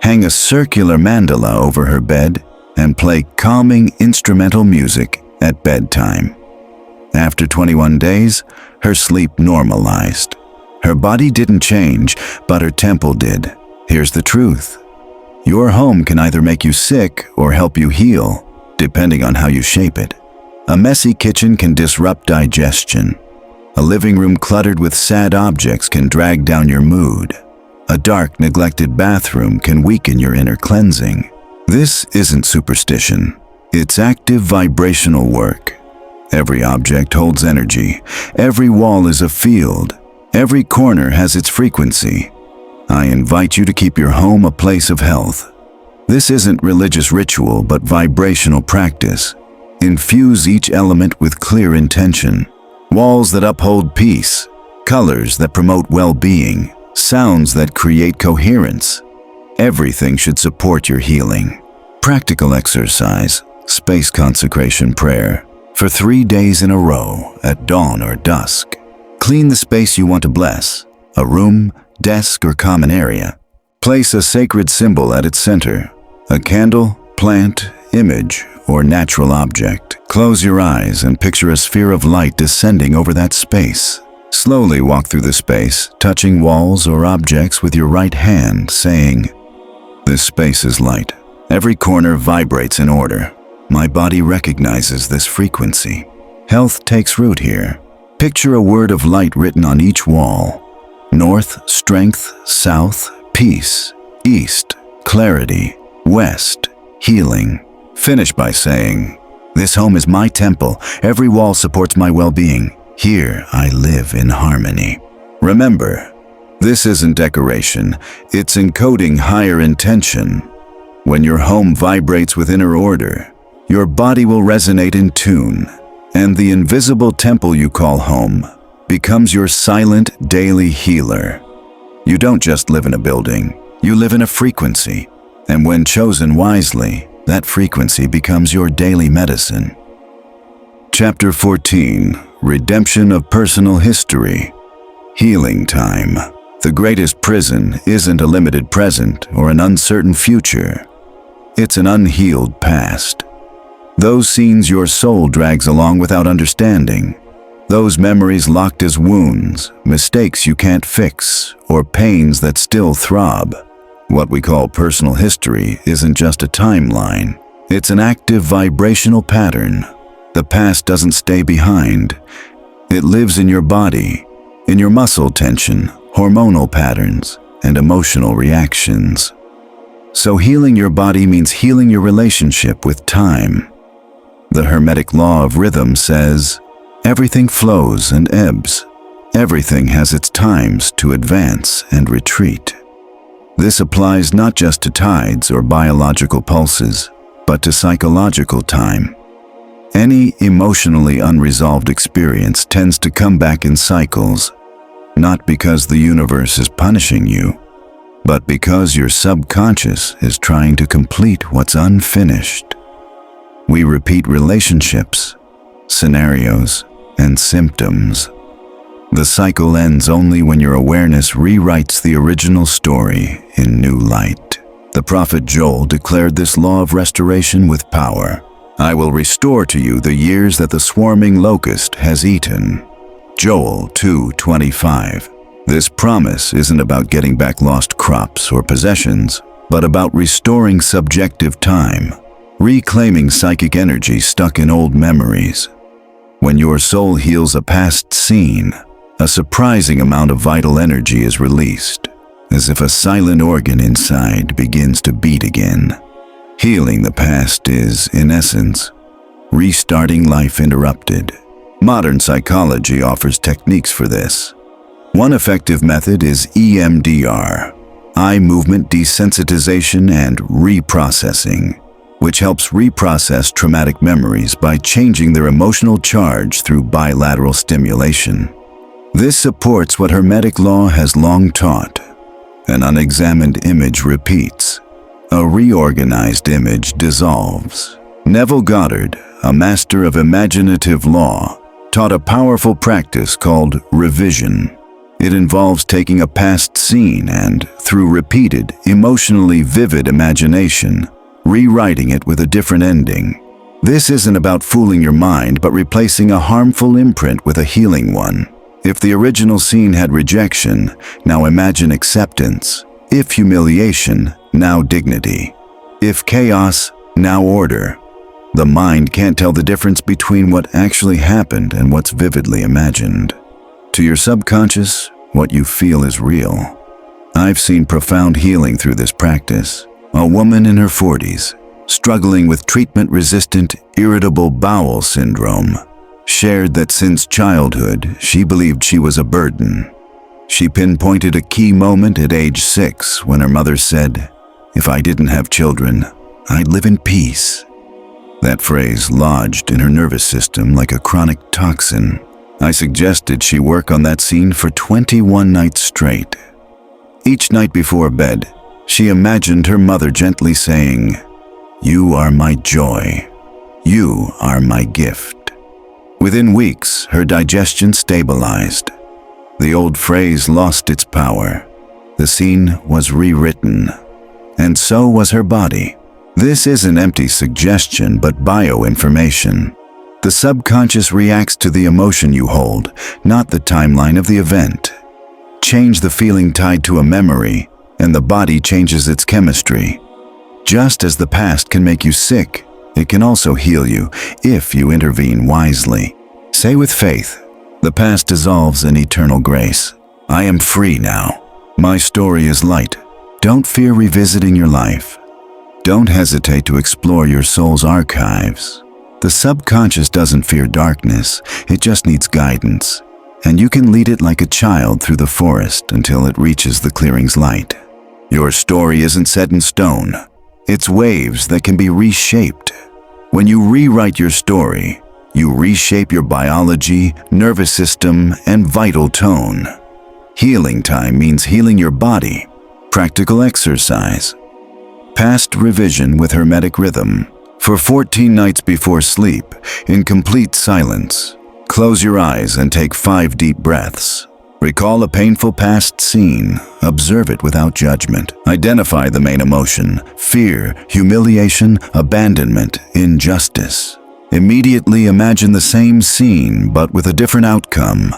hang a circular mandala over her bed, and play calming instrumental music at bedtime. After 21 days, her sleep normalized. Her body didn't change, but her temple did. Here's the truth. Your home can either make you sick or help you heal, depending on how you shape it. A messy kitchen can disrupt digestion. A living room cluttered with sad objects can drag down your mood. A dark, neglected bathroom can weaken your inner cleansing. This isn't superstition. It's active vibrational work. Every object holds energy. Every wall is a field. Every corner has its frequency. I invite you to keep your home a place of health. This isn't religious ritual, but vibrational practice. Infuse each element with clear intention. Walls that uphold peace, colors that promote well-being, sounds that create coherence. Everything should support your healing. Practical exercise, space consecration prayer, for 3 days in a row at dawn or dusk. Clean the space you want to bless, a room, desk, or common area. Place a sacred symbol at its center, a candle, plant, image, or natural object. Close your eyes and picture a sphere of light descending over that space. Slowly walk through the space, touching walls or objects with your right hand, saying, "This space is light. Every corner vibrates in order. My body recognizes this frequency. Health takes root here." Picture a word of light written on each wall. North, strength; south, peace; east, clarity; west, healing. Finish by saying, "This home is my temple. Every wall supports my well-being. Here I live in harmony." Remember, this isn't decoration. It's encoding higher intention. When your home vibrates with inner order, your body will resonate in tune, and the invisible temple you call home becomes your silent daily healer. You don't just live in a building. You live in a frequency, and when chosen wisely, that frequency becomes your daily medicine. Chapter 14. Redemption of Personal History. Healing Time. The greatest prison isn't a limited present or an uncertain future. It's an unhealed past. Those scenes your soul drags along without understanding. Those memories locked as wounds, mistakes you can't fix, or pains that still throb. What we call personal history isn't just a timeline. It's an active vibrational pattern. The past doesn't stay behind. It lives in your body, in your muscle tension, hormonal patterns, and emotional reactions. So healing your body means healing your relationship with time. The Hermetic law of rhythm says, everything flows and ebbs. Everything has its times to advance and retreat. This applies not just to tides or biological pulses, but to psychological time. Any emotionally unresolved experience tends to come back in cycles, not because the universe is punishing you, but because your subconscious is trying to complete what's unfinished. We repeat relationships, scenarios, and symptoms. The cycle ends only when your awareness rewrites the original story in new light. The prophet Joel declared this law of restoration with power. "I will restore to you the years that the swarming locust has eaten." Joel 2:25. This promise isn't about getting back lost crops or possessions, but about restoring subjective time, reclaiming psychic energy stuck in old memories. When your soul heals a past scene, a surprising amount of vital energy is released, as if a silent organ inside begins to beat again. Healing the past is, in essence, restarting life interrupted. Modern psychology offers techniques for this. One effective method is EMDR, eye movement desensitization and reprocessing, which helps reprocess traumatic memories by changing their emotional charge through bilateral stimulation. This supports what Hermetic law has long taught. An unexamined image repeats. A reorganized image dissolves. Neville Goddard, a master of imaginative law, taught a powerful practice called revision. It involves taking a past scene and, through repeated, emotionally vivid imagination, rewriting it with a different ending. This isn't about fooling your mind, but replacing a harmful imprint with a healing one. If the original scene had rejection, now imagine acceptance. If humiliation, now dignity. If chaos, now order. The mind can't tell the difference between what actually happened and what's vividly imagined. To your subconscious, what you feel is real. I've seen profound healing through this practice. A woman in her 40s, struggling with treatment-resistant irritable bowel syndrome, shared that since childhood, she believed she was a burden. She pinpointed a key moment at age 6 when her mother said, "If I didn't have children, I'd live in peace." That phrase lodged in her nervous system like a chronic toxin. I suggested she work on that scene for 21 nights straight. Each night before bed, she imagined her mother gently saying, "You are my joy. You are my gift." Within weeks, her digestion stabilized. The old phrase lost its power. The scene was rewritten. And so was her body. This isn't empty suggestion, but bioinformation. The subconscious reacts to the emotion you hold, not the timeline of the event. Change the feeling tied to a memory, and the body changes its chemistry. Just as the past can make you sick, it can also heal you if you intervene wisely. Say with faith, "The past dissolves in eternal grace. I am free now. My story is light." Don't fear revisiting your life. Don't hesitate to explore your soul's archives. The subconscious doesn't fear darkness, it just needs guidance. And you can lead it like a child through the forest until it reaches the clearing's light. Your story isn't set in stone. It's waves that can be reshaped. When you rewrite your story, you reshape your biology, nervous system, and vital tone. Healing time means healing your body. Practical exercise. Past revision with Hermetic rhythm. For 14 nights before sleep, in complete silence, close your eyes and take 5 deep breaths. Recall a painful past scene. Observe it without judgment. Identify the main emotion: fear, humiliation, abandonment, injustice. Immediately imagine the same scene, but with a different outcome.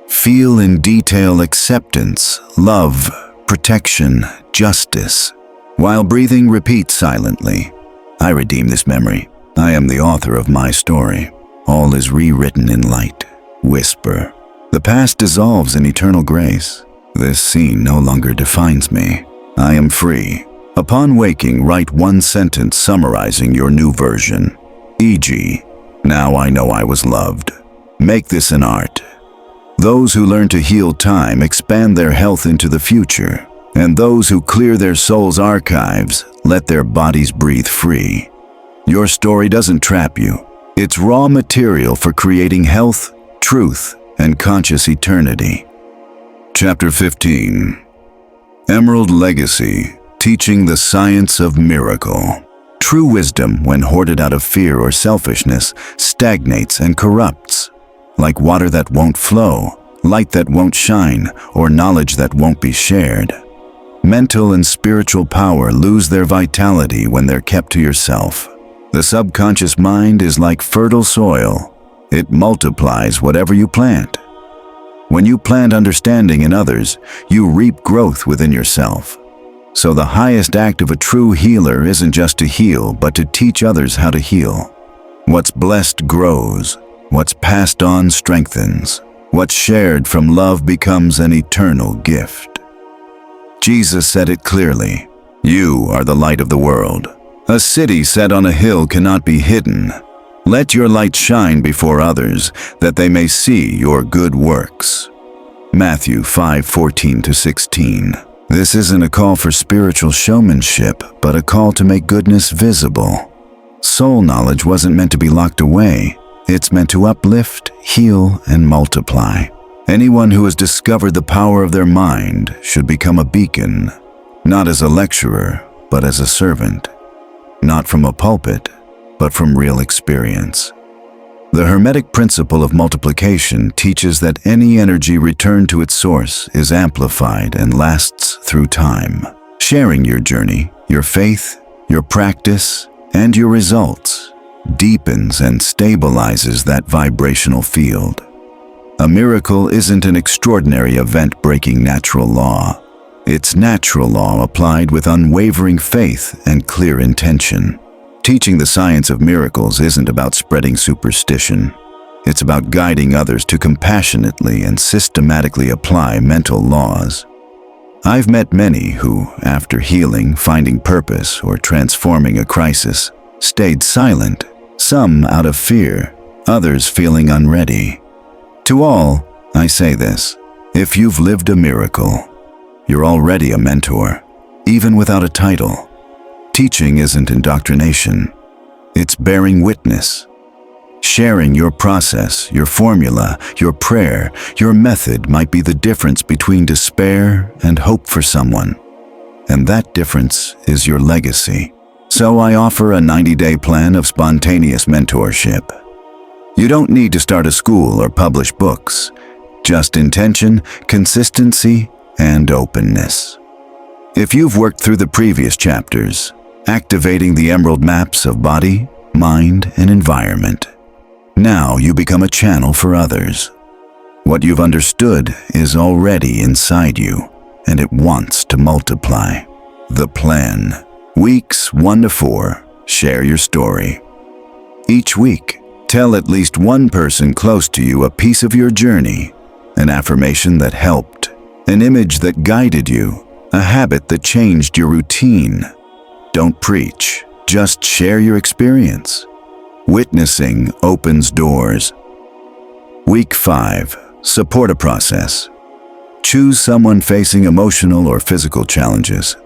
Feel in detail acceptance, love, protection, justice. While breathing, repeat silently, "I redeem this memory. I am the author of my story. All is rewritten in light." Whisper. "The past dissolves in eternal grace. This scene no longer defines me. I am free." Upon waking, write one sentence summarizing your new version. E.g., "Now I know I was loved." Make this an art. Those who learn to heal time expand their health into the future, and those who clear their soul's archives let their bodies breathe free. Your story doesn't trap you. It's raw material for creating health, truth, and conscious eternity. Chapter 15. Emerald Legacy, Teaching the Science of Miracle. True wisdom, when hoarded out of fear or selfishness, stagnates and corrupts. Like water that won't flow, light that won't shine, or knowledge that won't be shared. Mental and spiritual power lose their vitality when they're kept to yourself. The subconscious mind is like fertile soil. It multiplies whatever you plant. When you plant understanding in others, you reap growth within yourself. So the highest act of a true healer isn't just to heal, but to teach others how to heal. What's blessed grows. What's passed on strengthens. What's shared from love becomes an eternal gift. Jesus said it clearly. You are the light of the world. A city set on a hill cannot be hidden. Let your light shine before others, that they may see your good works. Matthew 5:14-16. This isn't a call for spiritual showmanship, but a call to make goodness visible. Soul knowledge wasn't meant to be locked away. It's meant to uplift, heal, and multiply. Anyone who has discovered the power of their mind should become a beacon, not as a lecturer, but as a servant. Not from a pulpit, but from real experience. The Hermetic principle of multiplication teaches that any energy returned to its source is amplified and lasts through time. Sharing your journey, your faith, your practice, and your results deepens and stabilizes that vibrational field. A miracle isn't an extraordinary event breaking natural law. It's natural law applied with unwavering faith and clear intention. Teaching the science of miracles isn't about spreading superstition. It's about guiding others to compassionately and systematically apply mental laws. I've met many who, after healing, finding purpose, or transforming a crisis, stayed silent, some out of fear, others feeling unready. To all, I say this: if you've lived a miracle, you're already a mentor, even without a title. Teaching isn't indoctrination. It's bearing witness. Sharing your process, your formula, your prayer, your method might be the difference between despair and hope for someone. And that difference is your legacy. So I offer a 90-day plan of spontaneous mentorship. You don't need to start a school or publish books. Just intention, consistency, and openness. If you've worked through the previous chapters, activating the emerald maps of body, mind, and environment, now you become a channel for others. What you've understood is already inside you, and it wants to multiply. The plan. Weeks 1 to 4. Share your story. Each week, tell at least one person close to you a piece of your journey, an affirmation that helped, an image that guided you, a habit that changed your routine. Don't preach, just share your experience. Witnessing opens doors. Week 5. Support a process. Choose someone facing emotional or physical challenges.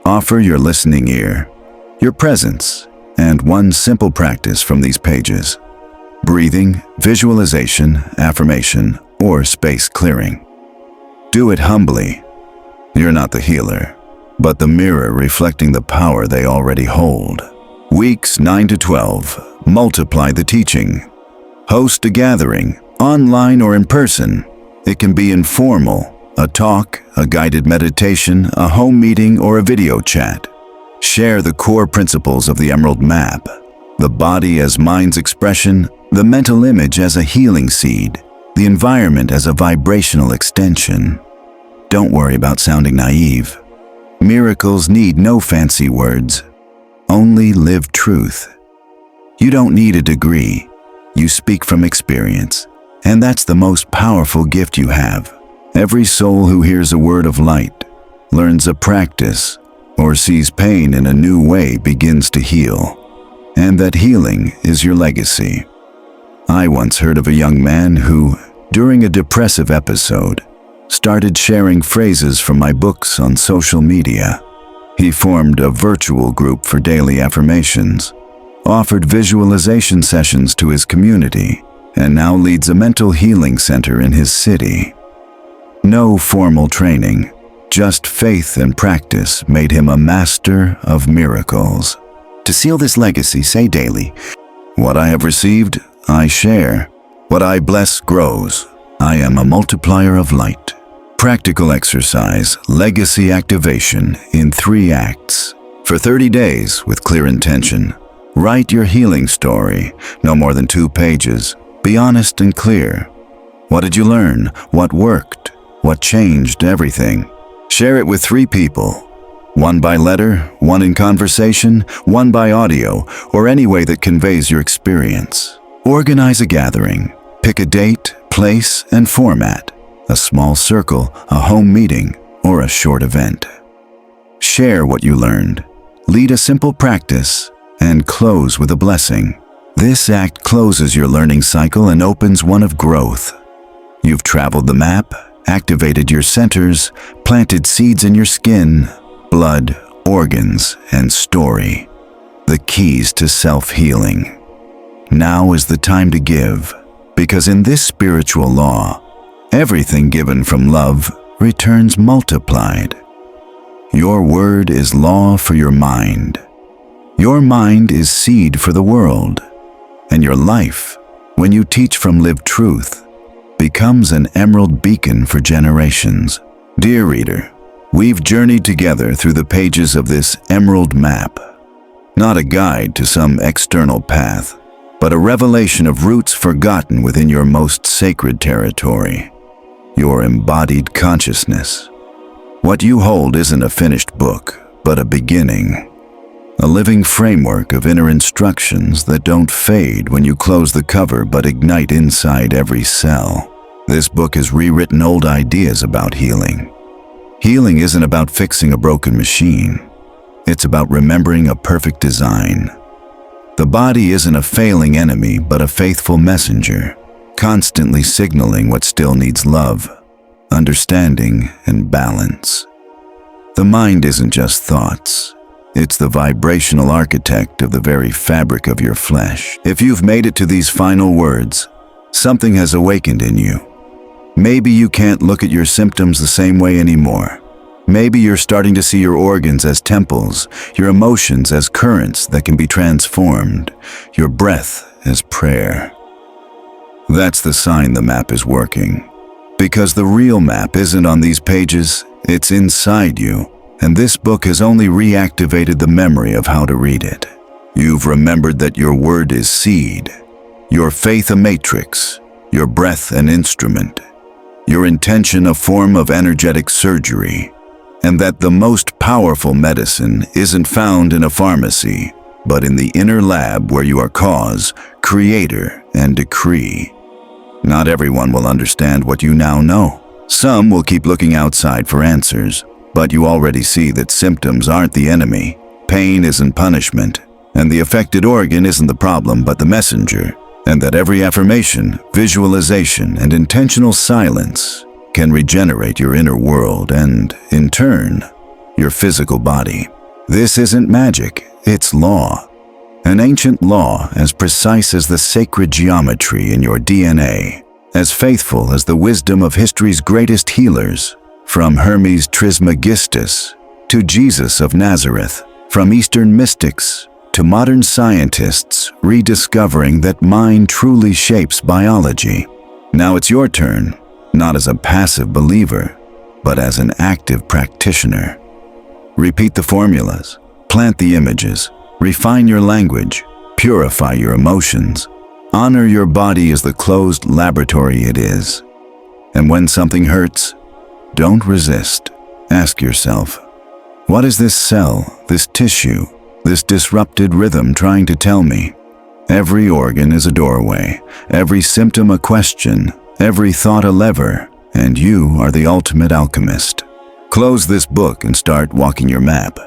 Offer your listening ear, your presence, and one simple practice from these pages: breathing, visualization, affirmation, or space clearing. Do it humbly. You're not the healer, but the mirror reflecting the power they already hold. Weeks 9 to 12. Multiply the teaching. Host a gathering, online or in person. It can be informal, a talk, a guided meditation, a home meeting, or a video chat. Share the core principles of the Emerald Map: the body as mind's expression, the mental image as a healing seed, the environment as a vibrational extension. Don't worry about sounding naive. Miracles need no fancy words. Only live truth. You don't need a degree. You speak from experience. And that's the most powerful gift you have. Every soul who hears a word of light, learns a practice, or sees pain in a new way begins to heal. And that healing is your legacy. I once heard of a young man who, during a depressive episode, started sharing phrases from my books on social media. He formed a virtual group for daily affirmations, offered visualization sessions to his community, and now leads a mental healing center in his city. No formal training, just faith and practice made him a master of miracles. To seal this legacy, say daily, "What I have received, I share. What I bless grows. I am a multiplier of light." Practical exercise, legacy activation in 3 acts. For 30 days with clear intention. Write your healing story, no more than 2 pages. Be honest and clear. What did you learn? What worked? What changed everything? Share it with 3 people. 1 by letter, 1 in conversation, 1 by audio, or any way that conveys your experience. Organize a gathering. Pick a date, place, and format. A small circle, a home meeting, or a short event. Share what you learned. Lead a simple practice, and close with a blessing. This act closes your learning cycle and opens one of growth. You've traveled the map, activated your centers, planted seeds in your skin, blood, organs, and story. The keys to self-healing. Now is the time to give, because in this spiritual law, everything given from love returns multiplied. Your word is law for your mind. Your mind is seed for the world. And your life, when you teach from lived truth, becomes an emerald beacon for generations. Dear reader, we've journeyed together through the pages of this emerald map. Not a guide to some external path, but a revelation of roots forgotten within your most sacred territory, your embodied consciousness. What you hold isn't a finished book, but a beginning. A living framework of inner instructions that don't fade when you close the cover but ignite inside every cell. This book has rewritten old ideas about healing. Healing isn't about fixing a broken machine. It's about remembering a perfect design. The body isn't a failing enemy, but a faithful messenger, constantly signaling what still needs love, understanding, and balance. The mind isn't just thoughts. It's the vibrational architect of the very fabric of your flesh. If you've made it to these final words, something has awakened in you. Maybe you can't look at your symptoms the same way anymore. Maybe you're starting to see your organs as temples, your emotions as currents that can be transformed, your breath as prayer. That's the sign the map is working. Because the real map isn't on these pages, it's inside you, and this book has only reactivated the memory of how to read it. You've remembered that your word is seed, your faith a matrix, your breath an instrument, your intention a form of energetic surgery, and that the most powerful medicine isn't found in a pharmacy, but in the inner lab where you are cause, creator, and decree. Not everyone will understand what you now know. Some will keep looking outside for answers, but you already see that symptoms aren't the enemy, pain isn't punishment, and the affected organ isn't the problem but the messenger, and that every affirmation, visualization, and intentional silence can regenerate your inner world and, in turn, your physical body. This isn't magic, it's law. An ancient law as precise as the sacred geometry in your DNA, as faithful as the wisdom of history's greatest healers, from Hermes Trismegistus to Jesus of Nazareth, from Eastern mystics to modern scientists rediscovering that mind truly shapes biology. Now it's your turn. Not as a passive believer, but as an active practitioner. Repeat the formulas, plant the images, refine your language, purify your emotions, honor your body as the closed laboratory it is. And when something hurts, don't resist. Ask yourself, what is this cell, this tissue, this disrupted rhythm trying to tell me? Every organ is a doorway, every symptom a question, every thought a lever, and you are the ultimate alchemist. Close this book and start walking your map.